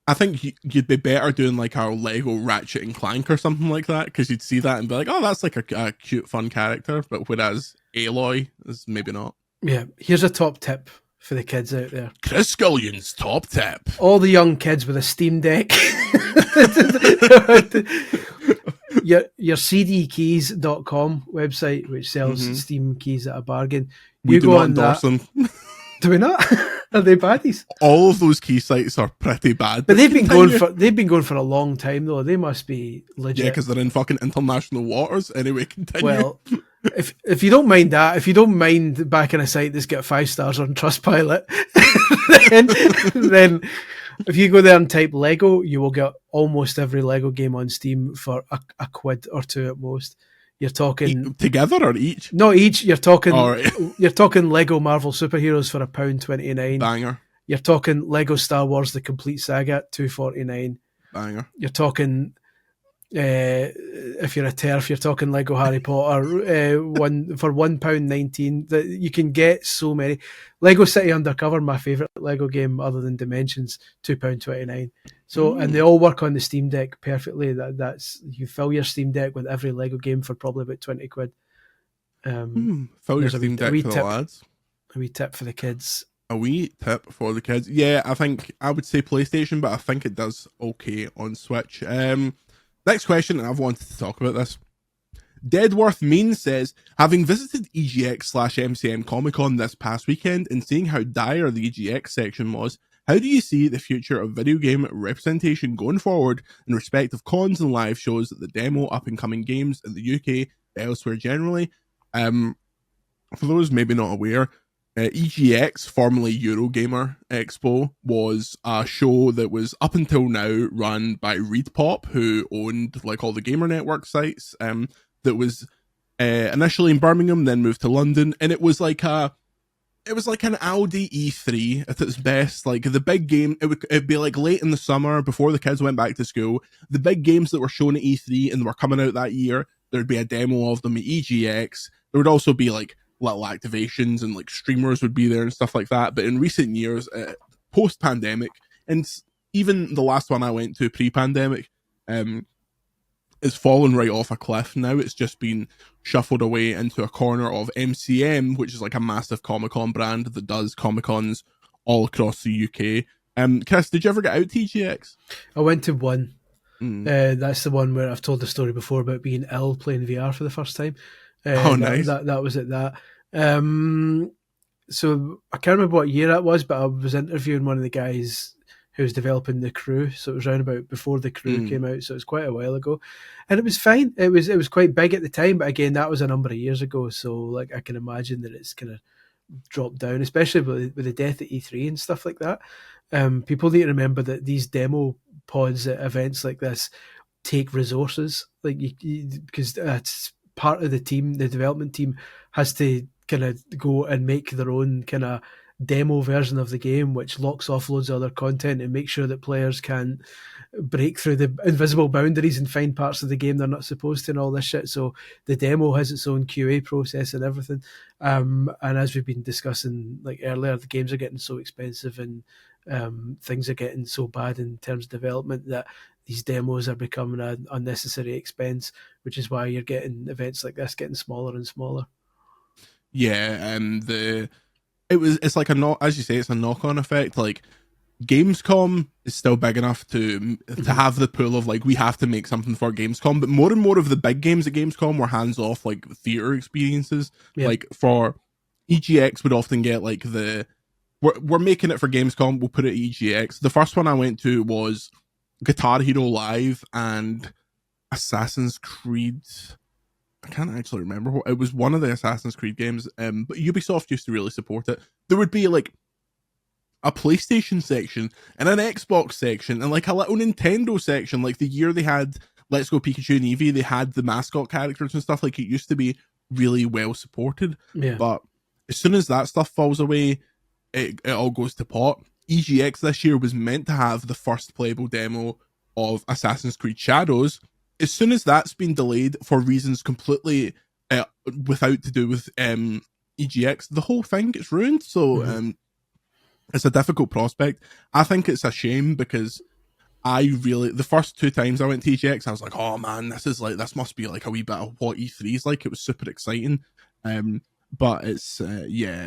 I think you'd be better doing like our Lego Ratchet and Clank or something like that, because you'd see that and be like, oh, that's like a cute, fun character. But whereas Aloy is maybe not. Yeah, here's a top tip for the kids out there. Chris Scullion's top tip. All the young kids with a Steam Deck. your cdkeys.com website, which sells Steam keys at a bargain. We do not endorse them. Do we not? Are they baddies? All of those key sites are pretty bad. But they've been going for a long time though. They must be legit. Yeah, because they're in fucking international waters. Anyway, continue. Well, if you don't mind that, if you don't mind backing a site that's got 5 stars on Trustpilot, then if you go there and type Lego, you will get almost every Lego game on Steam for a quid or two at most. You're talking together or each? Not each. You're talking. Right. You're talking Lego Marvel Superheroes for £1.29. Banger. You're talking Lego Star Wars: The Complete Saga $2.49. Banger. You're talking. If you're a TERF, you're talking Lego Harry Potter one for £1.19. That you can get so many. Lego City Undercover, my favourite Lego game other than Dimensions, £2.29. So and they all work on the Steam Deck perfectly. That's you fill your Steam Deck with every Lego game for probably about 20 quid. Fill your Steam Deck for the lads. A wee tip for the kids. A wee tip for the kids. Yeah, I think I would say PlayStation, but I think it does okay on Switch. Next question, and I've wanted to talk about this. Deadworth Mean says, having visited EGX/MCM Comic Con this past weekend and seeing how dire the EGX section was, how do you see the future of video game representation going forward in respect of cons and live shows that the demo up and coming games in the UK, elsewhere generally? For those maybe not aware, EGX, formerly Eurogamer Expo, was a show that was up until now run by ReedPop, who owned like all the Gamer Network sites. That was initially in Birmingham, then moved to London, and it was like an Audi E3 at its best. Like the big game, it'd be like late in the summer before the kids went back to school. The big games that were shown at E3 and were coming out that year, there'd be a demo of them at EGX. There would also be like little activations and like streamers would be there and stuff like that. But in recent years, post-pandemic, and even the last one I went to pre-pandemic, it's fallen right off a cliff. Now it's just been shuffled away into a corner of MCM, which is like a massive Comic-Con brand that does Comic-Cons all across the UK. Chris, did you ever get out to EGX? I went to one. That's the one where I've told the story before about being ill playing VR for the first time. Nice. That was at that. So I can't remember what year that was, but I was interviewing one of the guys who was developing The Crew. So it was around about before The Crew came out. So it was quite a while ago, and it was fine. It was quite big at the time, but again, that was a number of years ago. So like I can imagine that it's kind of dropped down, especially with the death at E3 and stuff like that. People need to remember that these demo pods at events like this take resources, like because that's part of the team. The development team has to kind of go and make their own kind of demo version of the game, which locks off loads of other content and make sure that players can break through the invisible boundaries and find parts of the game they're not supposed to and all this shit. So the demo has its own QA process and everything. And as we've been discussing like earlier, the games are getting so expensive and things are getting so bad in terms of development that these demos are becoming an unnecessary expense, which is why you're getting events like this getting smaller and smaller. Yeah, it's like as you say, it's a knock-on effect. Like Gamescom is still big enough to have the pull of like we have to make something for Gamescom, but more and more of the big games at Gamescom were hands-off like theater experiences. Yeah. Like for EGX would often get like we're making it for Gamescom, we'll put it at EGX. The first one I went to was Guitar Hero Live and Assassin's Creed. I can't actually remember. It was one of the Assassin's Creed games, but Ubisoft used to really support it. There would be like a PlayStation section and an Xbox section and like a little Nintendo section. Like the year they had Let's Go Pikachu and Eevee, they had the mascot characters and stuff. Like it used to be really well supported. Yeah. But as soon as that stuff falls away, it all goes to pot. EGX this year was meant to have the first playable demo of Assassin's Creed Shadows. As soon as that's been delayed for reasons completely without to do with EGX, the whole thing gets ruined. So It's a difficult prospect. I think it's a shame because the first 2 times I went to EGX, I was like, oh man, this must be like a wee bit of what E3 is like. It was super exciting. But it's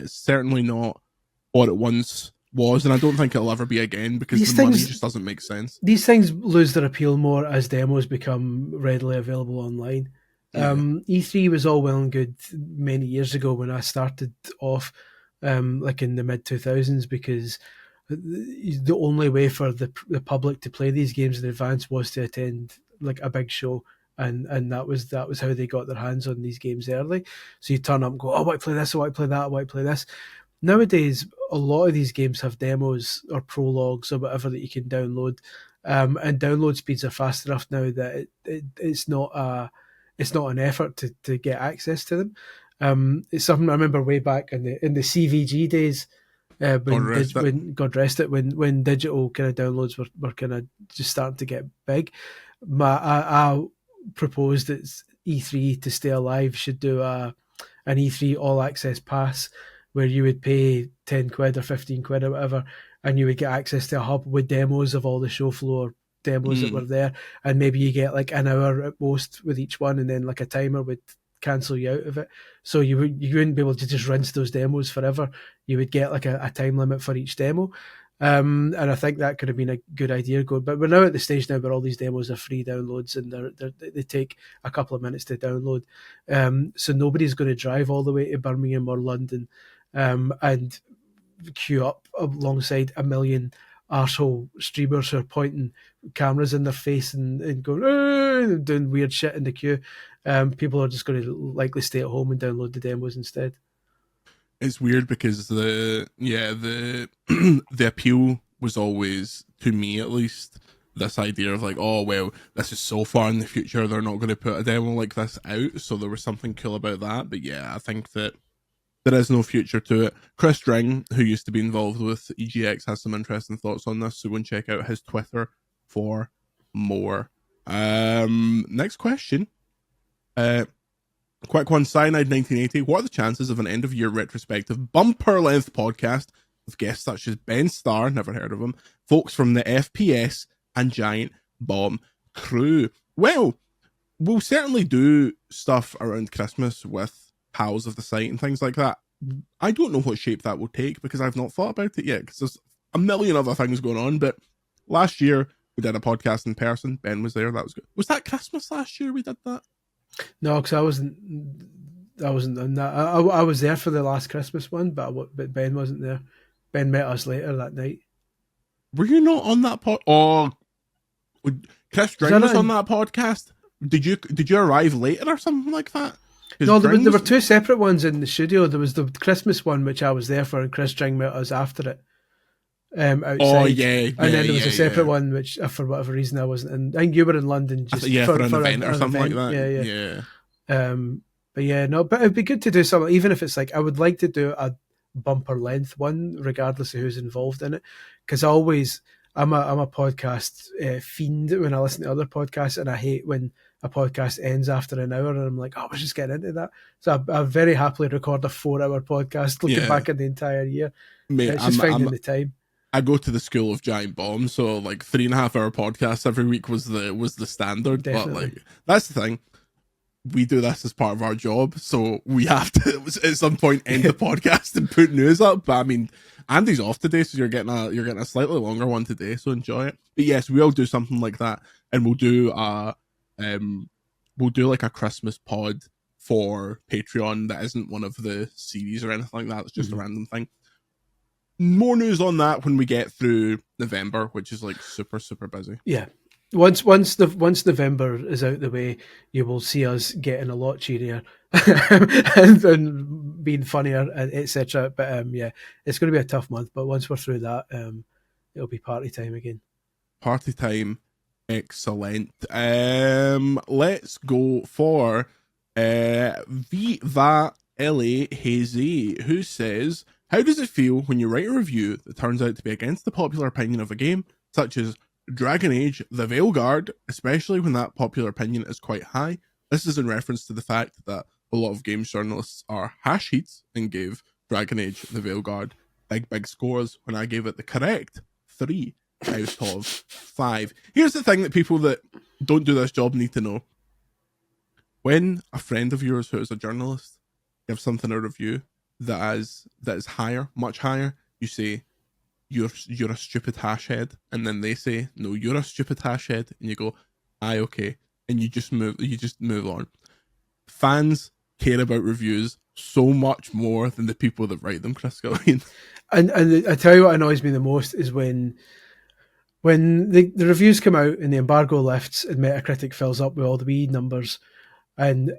certainly not what it once was, and I don't think it'll ever be again because money just doesn't make sense. These things lose their appeal more as demos become readily available online. Yeah. E3 was all well and good many years ago when I started off, like in the mid 2000s, because the only way for the public to play these games in advance was to attend like a big show, and that was how they got their hands on these games early. So you turn up and go, oh, I want to play this, I want to play that, I want to play this. Nowadays, a lot of these games have demos or prologues or whatever that you can download, and download speeds are fast enough now that it's not an effort to get access to them. It's something I remember way back in the CVG days. When God rest it, when digital kind of downloads were kind of just starting to get big, I proposed that E3 to stay alive should do an E3 all access pass where you would pay 10 quid or 15 quid or whatever, and you would get access to a hub with demos of all the show floor demos that were there, and maybe you get like an hour at most with each one, and then like a timer would cancel you out of it, so you wouldn't be able to just rinse those demos forever. You would get like a time limit for each demo, and I think that could have been a good idea going. But we're now at the stage now where all these demos are free downloads, and they take a couple of minutes to download, so nobody's going to drive all the way to Birmingham or London and queue up alongside a million arsehole streamers who are pointing cameras in their face and going doing weird shit in the queue. People are just going to likely stay at home and download the demos instead. It's weird because the appeal was always, to me at least, this idea of like, oh well, this is so far in the future, they're not going to put a demo like this out, so there was something cool about that. But yeah, I think that there is no future to it. Chris Dring, who used to be involved with EGX, has some interesting thoughts on this, so go and check out his Twitter for more. Next question. Quick one. Cyanide 1980. What are the chances of an end of year retrospective bumper length podcast with guests such as Ben Starr, never heard of him, folks from the FPS and Giant Bomb crew? Well, we'll certainly do stuff around Christmas with pals of the site and things like that. I don't know what shape that will take because I've not thought about it yet, because there's a million other things going on. But last year we did a podcast in person. Ben was there. That was good. Was that Christmas last year we did that? No, because I wasn't on that. I was there for the last Christmas one, but Ben wasn't there. Ben met us later that night. Were you not on that pod? Oh, Chris Dring was on that podcast. Did you arrive later or something like that? No, there were two separate ones in the studio. There was the Christmas one, which I was there for, and Chris Dring met us after it. Outside. Oh yeah, and then there was a separate one which, for whatever reason, I wasn't in. I think you were in London just for an event or something like that. Yeah. But yeah, no. But it'd be good to do something, even if it's like I would like to do a bumper length one, regardless of who's involved in it, because I'm a podcast fiend when I listen to other podcasts, and I hate when a podcast ends after an hour and I'm like, oh, we're just getting into that. So I very happily record a 4-hour podcast looking back at the entire year. Mate, it's just finding the time. I go to the school of Giant Bomb, so like 3.5 hour podcasts every week was the standard. Definitely. But like that's the thing. We do this as part of our job, so we have to at some point end the podcast and put news up. But I mean, Andy's off today, so you're getting a slightly longer one today, so enjoy it. But yes, we'll do something like that, and we'll do like a Christmas pod for Patreon that isn't one of the series or anything like that. It's just a random thing. More news on that when we get through November, which is like super, super busy. Yeah. Once November is out the way, you will see us getting a lot cheerier and being funnier, etc. But yeah, it's going to be a tough month. But once we're through that, it'll be party time again. Party time, excellent. Let's go for VLaH Hazy, who says, how does it feel when you write a review that turns out to be against the popular opinion of a game, such as Dragon Age The Veilguard, especially when that popular opinion is quite high? This is in reference to the fact that a lot of games journalists are hash heads and gave Dragon Age The Veilguard big scores when I gave it the correct 3 out of 5. Here's the thing that people that don't do this job need to know. When a friend of yours who is a journalist gives something a review that is higher, much higher, you say, you're a stupid hash head, and then they say, no, you're a stupid hash head, and you go, aye, okay, and you just move on. Fans care about reviews so much more than the people that write them, Chris Gillian. And I tell you what annoys me the most is when the reviews come out and the embargo lifts and Metacritic fills up with all the wee numbers, and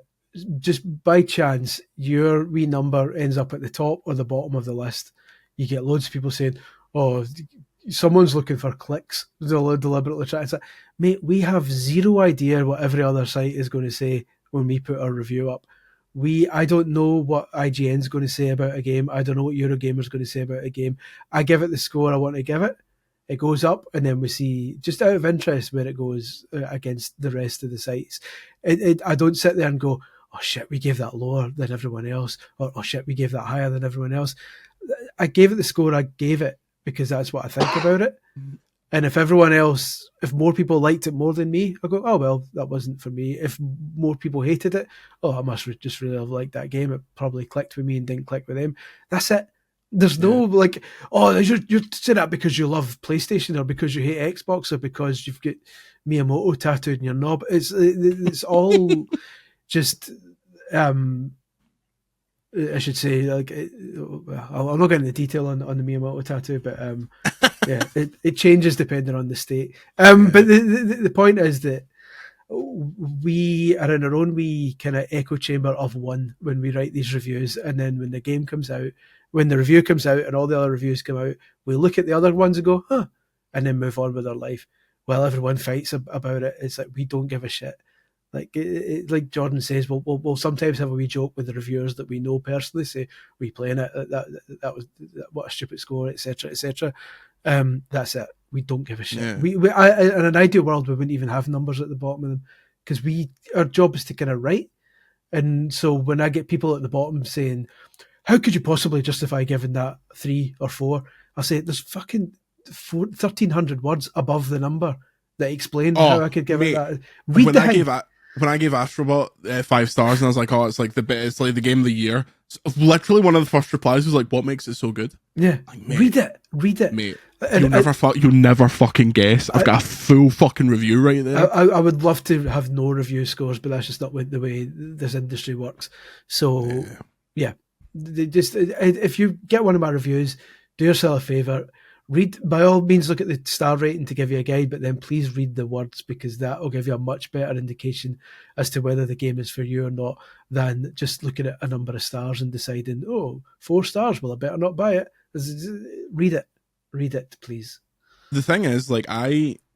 just by chance your wee number ends up at the top or the bottom of the list. You get loads of people saying, oh, someone's looking for clicks, deliberately trying to say, mate, we have zero idea what every other site is going to say when we put our review up. I don't know what IGN's going to say about a game. I don't know what Eurogamer's going to say about a game. I give it the score I want to give it. It goes up, and then we see, just out of interest, where it goes against the rest of the sites. I don't sit there and go, oh shit, we gave that lower than everyone else, or oh shit, we gave that higher than everyone else. I gave it the score I gave it because that's what I think about it. And if more people liked it more than me, I go, oh well, that wasn't for me. If more people hated it, oh, I must just really have liked that game. It probably clicked with me and didn't click with them. That's it. There's no like, oh, you're saying that because you love PlayStation or because you hate Xbox or because you've got Miyamoto tattooed in your knob. It's all just, I should say, like, I'll not get into detail on the Miyamoto tattoo, but yeah, it changes depending on the state. But the point is that we are in our own wee kind of echo chamber of one when we write these reviews, and then when the game comes out, when the review comes out and all the other reviews come out, we look at the other ones and go, huh, and then move on with our life. While everyone fights about it, it's like we don't give a shit. Like like Jordan says, we'll sometimes have a wee joke with the reviewers that we know personally, say we playing it, that was what a stupid score, etc., etc. That's it. We don't give a shit. Yeah. In an ideal world, we wouldn't even have numbers at the bottom of them because our job is to kind of write. And so when I get people at the bottom saying, how could you possibly justify giving that 3 or 4? I'll say there's fucking 1,300 words above the number that explain how I could give it that. When I gave Astrobot 5 stars, and I was like, oh, it's like it's like the game of the year. So literally one of the first replies was like, what makes it so good? Yeah, like, read it, mate. You'll never fucking guess. I've got a full fucking review right there. I would love to have no review scores, but that's just not the way this industry works. So yeah. Just if you get one of my reviews, do yourself a favour. Read, by all means, look at the star rating to give you a guide, but then please read the words because that will give you a much better indication as to whether the game is for you or not than just looking at a number of stars and deciding, oh, 4 stars, well, I better not buy it. Read it, please. The thing is, like,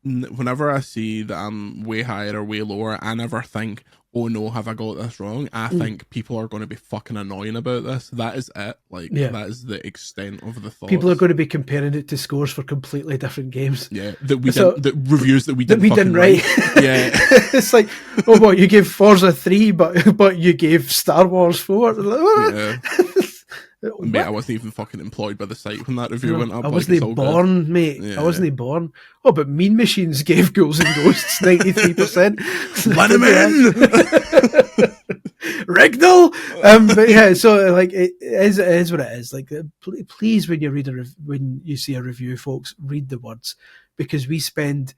whenever I see that I'm way higher or way lower, I never think, oh no, have I got this wrong? I think people are going to be fucking annoying about this. That is it. Like, that is the extent of the thought. People are going to be comparing it to scores for completely different games. Yeah, the reviews that we didn't write. Yeah. It's like, oh, what, you gave Forza 3, but you gave Star Wars 4? Yeah. Mate, I wasn't even fucking employed by the site when that review went up. I wasn't born, mate. Yeah. I wasn't born. Oh, but Mean Machines gave Ghouls and Ghosts 93%. Let him in! Rignall! But yeah, so like it is what it is. Like, please, when you see a review, folks, read the words, because we spend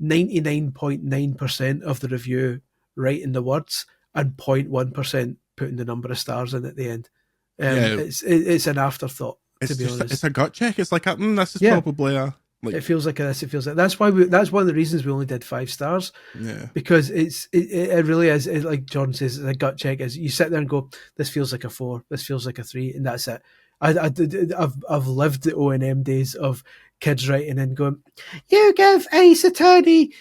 99.9% of the review writing the words and 0.1% putting the number of stars in at the end. It's an afterthought, to be honest. It's a gut check. It's like, this is probably a... Like, it feels like this. It feels like that's one of the reasons we only did 5 stars. Yeah, because it really is. Like Jordan says, it's a gut check. Is you sit there and go, this feels like a 4, this feels like a 3, and that's it. I've lived the O&M days of kids writing and going, you give Ace Attorney.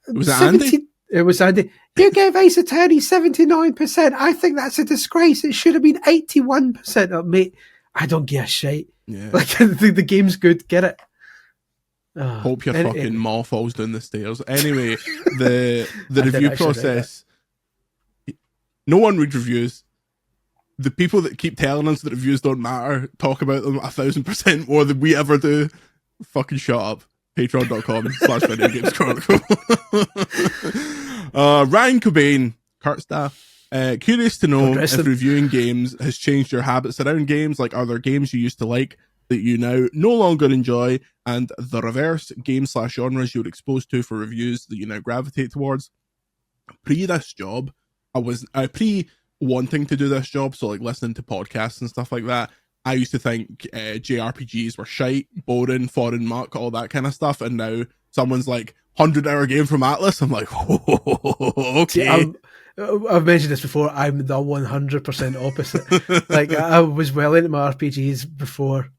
Was it Andy? It was Andy. You gave Ace Attorney 79%. I think that's a disgrace. It should have been 81%. Oh, mate, I don't give a shit. Yeah. Like, the game's good. Get it. Hope your fucking maw falls down the stairs. Anyway, the review process. No one reads reviews. the people that keep telling us that reviews don't matter talk about them 1,000% more than we ever do. Fucking shut up. Patreon.com/Video Games Chronicle. Ryan Cobain, Kurt Staff. Curious to know if reviewing games has changed your habits around games. Like, are there games you used to like that you now no longer enjoy, and the reverse, game/genres you were exposed to for reviews that you now gravitate towards? Pre this job, I was wanting to do this job, so like listening to podcasts and stuff like that, I used to think JRPGs were shite, boring, foreign muck, all that kind of stuff, and now someone's like 100-hour game from Atlas, I'm like, okay. See, I've mentioned this before, I'm the 100% opposite. Like, I was well into my RPGs before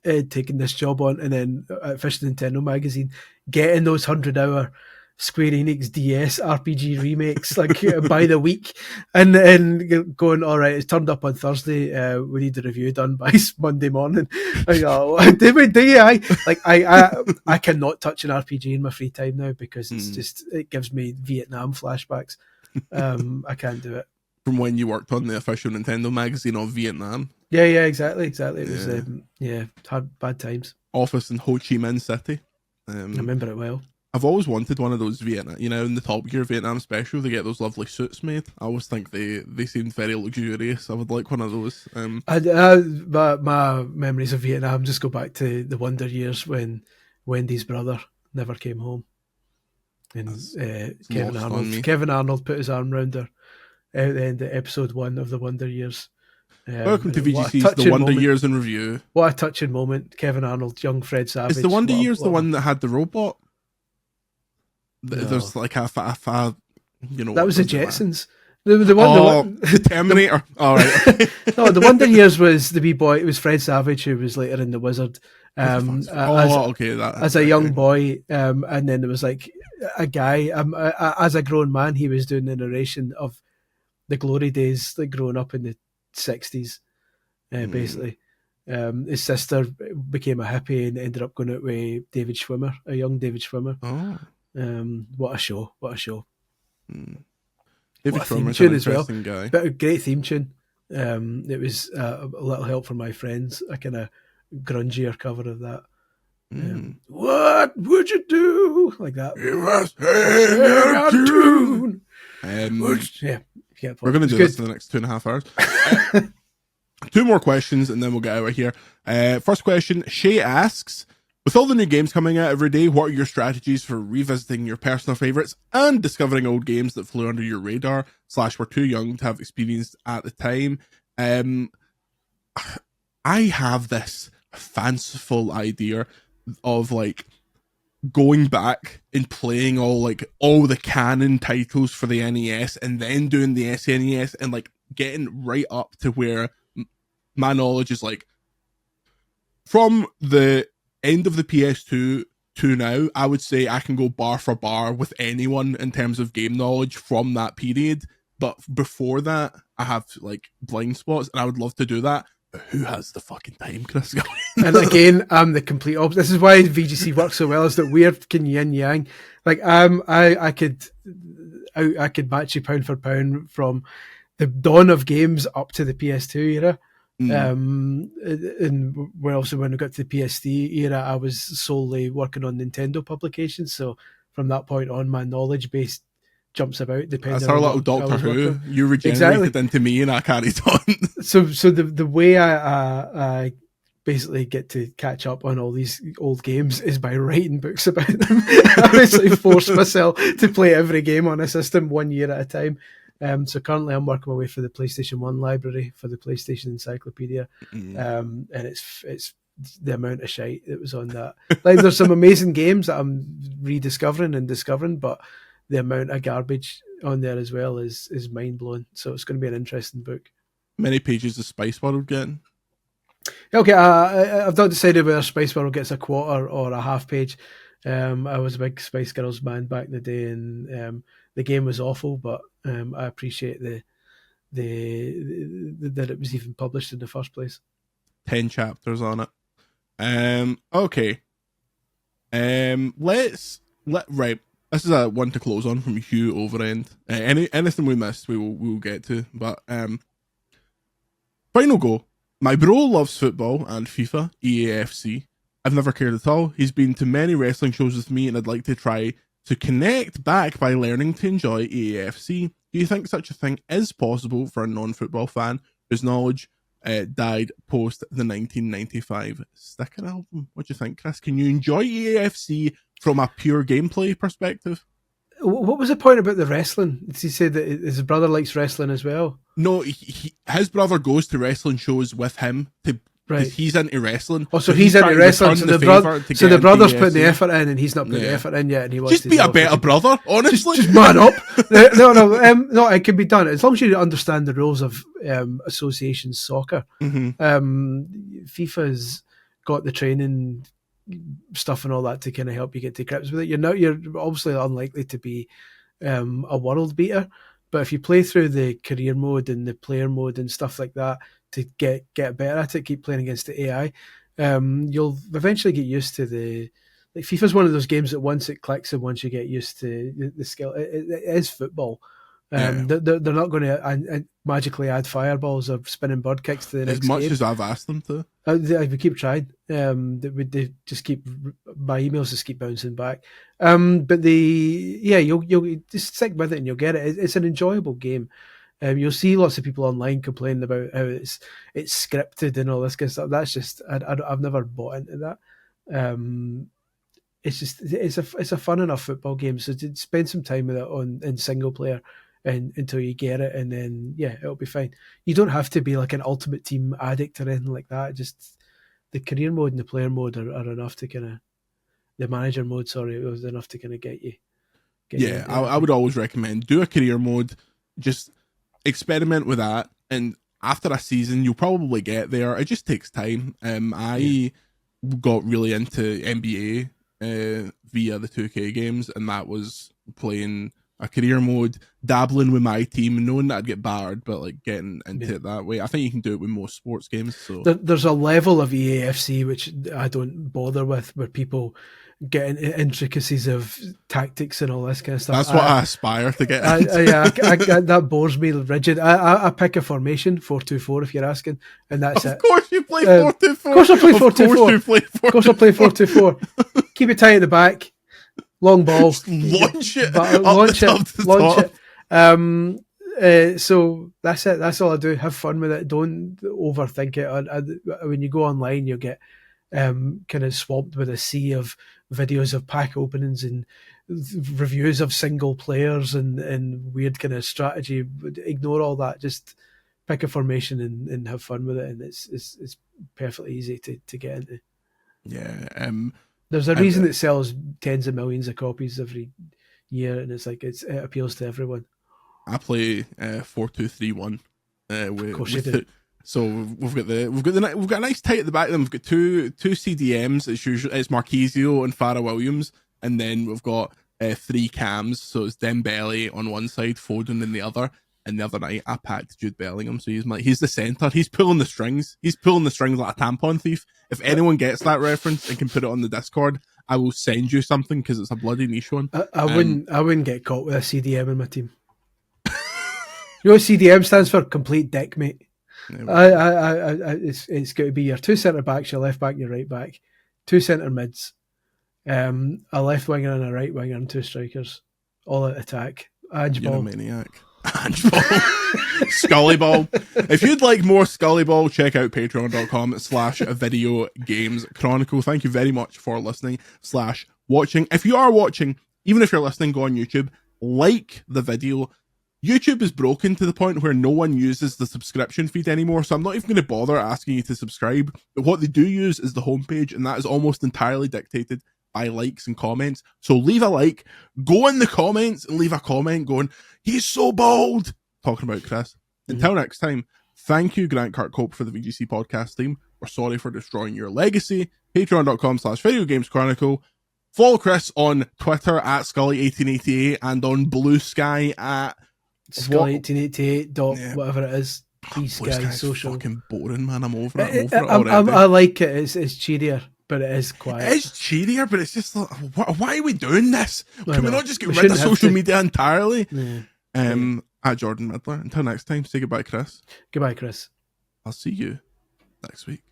taking this job on, and then at Fish Nintendo magazine, getting those 100-hour Square Enix DS RPG remakes like by the week, and going, all right, it's turned up on Thursday, we need the review done by Monday morning. I go, I cannot touch an RPG in my free time now because it gives me Vietnam flashbacks. I can't do it. From when you worked on the official Nintendo magazine of Vietnam. Yeah, exactly. It was had bad times. Office in Ho Chi Minh City. I remember it well. I've always wanted one of those Vietnam, in the Top Gear Vietnam special, they get those lovely suits made. I always think they seem very luxurious. I would like one of those. My memories of Vietnam just go back to the Wonder Years when Wendy's brother never came home, and Kevin Arnold put his arm round her at the end of episode 1 of the Wonder Years. Welcome to VGC's The Wonder Years in Review. What a touching moment! Kevin Arnold, young Fred Savage. Is the Wonder Years the one that had the robot? No. There's like a that was the Jetsons. The Terminator. All right. No, the Wonder Years was the wee boy. It was Fred Savage, who was later in The Wizard. As a young boy, and then there was like a guy. As a grown man, he was doing the narration of the glory days, like growing up in the 60s, basically. His sister became a hippie and ended up going out with David Schwimmer, a young David Schwimmer. Oh. What a show! David Schwimmer's an interesting guy. But a great theme tune. It was a little help from my friends. A kind of grungier cover of that. What would you do? Like that. You must hang out of tune. We're going to do this in the next 2.5 hours. 2 more questions and then we'll get out of here. First question, Shay asks, with all the new games coming out every day, what are your strategies for revisiting your personal favorites and discovering old games that flew under your radar / were too young to have experienced at the time? I have this fanciful idea of like going back and playing all the canon titles for the NES and then doing the SNES and like getting right up to where my knowledge is like from the end of the PS2 to now. I would say I can go bar for bar with anyone in terms of game knowledge from that period, but before that I have like blind spots and I would love to do that. But who has the fucking time, Chris? And again, I'm the complete opposite. This is why VGC works so well, is that we're yin yang. Like I could match you pound for pound from the dawn of games up to the PS2 era. And when I got to the PS3 era, I was solely working on Nintendo publications. So from that point on, my knowledge base jumps about depending. That's our little Doctor Who. You regenerated into me, and I carried on. So the way I basically get to catch up on all these old games is by writing books about them. I basically force myself to play every game on a system 1 year at a time. So currently I'm working my way for the PlayStation 1 library for the PlayStation Encyclopedia. And it's the amount of shite that was on that. Like, there's some amazing games that I'm rediscovering and discovering, but the amount of garbage on there as well is mind-blowing. So it's going to be an interesting book. Many pages of Spice World getting? Okay, I've not decided whether Spice World gets a quarter or a half page. I was a big Spice Girls man back in the day, and the game was awful, but I appreciate that it was even published in the first place. 10 chapters on it. Okay. Right. This is a one to close on from Hugh Overend. Anything we missed, we will get to. But Final go. My bro loves football and FIFA, EAFC. I've never cared at all. He's been to many wrestling shows with me, and I'd like to try to connect back by learning to enjoy EAFC. Do you think such a thing is possible for a non-football fan whose knowledge died post the 1995 Sticker album? What do you think, Chris? Can you enjoy EAFC from a pure gameplay perspective? What was the point about the wrestling? Did he say that his brother likes wrestling as well? No, his brother goes to wrestling shows with him to. Right. He's into wrestling. Oh, so he's into wrestling. So the brother's putting the effort in, and he's not putting the effort in yet. And he wants just be a better brother, honestly. Just man up. No, it can be done as long as you understand the rules of association soccer. Mm-hmm. FIFA's got the training stuff and all that to kind of help you get to grips with it. You're obviously unlikely to be a world beater, but if you play through the career mode and the player mode and stuff like that to get better at it, keep playing against the AI, you'll eventually get used to like FIFA's one of those games that once it clicks and once you get used to the skill, it is football. They're not going to magically add fireballs or spinning bird kicks to the next game. As much as I've asked them to. We keep trying. They just my emails just keep bouncing back. But you'll just stick with it and you'll get it. It's an enjoyable game. You'll see lots of people online complaining about how it's scripted and all this kind of stuff. That's just I've never bought into that. It's a fun enough football game. So to spend some time with it in single player until you get it, and then it'll be fine. You don't have to be like an ultimate team addict or anything like that. Just the career mode and the player mode are enough to kind of the manager mode. Sorry, it was enough to kind of get you. I would always recommend do a career mode. Just experiment with that, and after a season, you'll probably get there. It just takes time. I got really into NBA via the 2K games, and that was playing a career mode, dabbling with my team, knowing that I'd get battered, but like getting into it that way. I think you can do it with most sports games. So there's a level of EAFC which I don't bother with, where people get into intricacies of tactics and all this kind of stuff. That's what I aspire to get. That bores me rigid. I pick a formation 4-2-4 if you're asking, and that's it. Of course you play 4-2-4. Of course I play 4-2-4. Of course I play 4-2-4. Keep it tight at the back. Long ball. Launch it. Launch it. So that's it. That's all I do. Have fun with it. Don't overthink it. When you go online, you'll get kind of swamped with a sea of videos of pack openings and reviews of single players and weird kind of strategy. Ignore all that. Just pick a formation and have fun with it. And it's perfectly easy to get into. Yeah. There's a reason it sells tens of millions of copies every year, and it's like it appeals to everyone. I play 4-2-3-1. Of course you do. So we've got a nice tight at the back of them. We've got two CDMs. It's Marquisio and Farrah Williams, and then we've got 3 cams. So it's Dembele on one side, Foden in the other. And the other night I packed Jude Bellingham, so he's the centre. He's pulling the strings. He's pulling the strings like a tampon thief. If anyone gets that reference and can put it on the Discord, I will send you something because it's a bloody niche one. I wouldn't get caught with a CDM in my team. You know what CDM stands for? Complete dick, mate. It's going to be your 2 centre backs, your left back, your right back, 2 centre mids, a left winger and a right winger, and 2 strikers, all out attack. Ange You're ball. a maniac. Scullyball. If you'd like more Scullyball, check out patreon.com/video games chronicle. Thank you very much for listening / watching. If you are watching, even if you're listening, go on YouTube, like the video. YouTube is broken to the point where no one uses the subscription feed anymore, so I'm not even going to bother asking you to subscribe. But what they do use is the homepage, and that is almost entirely dictated by likes and comments. So leave a like, go in the comments and leave a comment going, he's so bold, talking about Chris. Until next time, thank you, Grant Kirkhope, for the VGC podcast team. We're sorry for destroying your legacy. Patreon.com/video games chronicle. Follow Chris on Twitter at Scully1888 and on Blue Sky at Scully1888 whatever it is. Blue Sky social. Fucking boring, man. I'm over it already. I like it. It's cheerier, but it is quiet. It is cheerier, but it's just like, why are we doing this? Can we not just get rid of social media entirely? Yeah. At Jordan Midler. Until next time, say goodbye, Chris. Goodbye, Chris. I'll see you next week.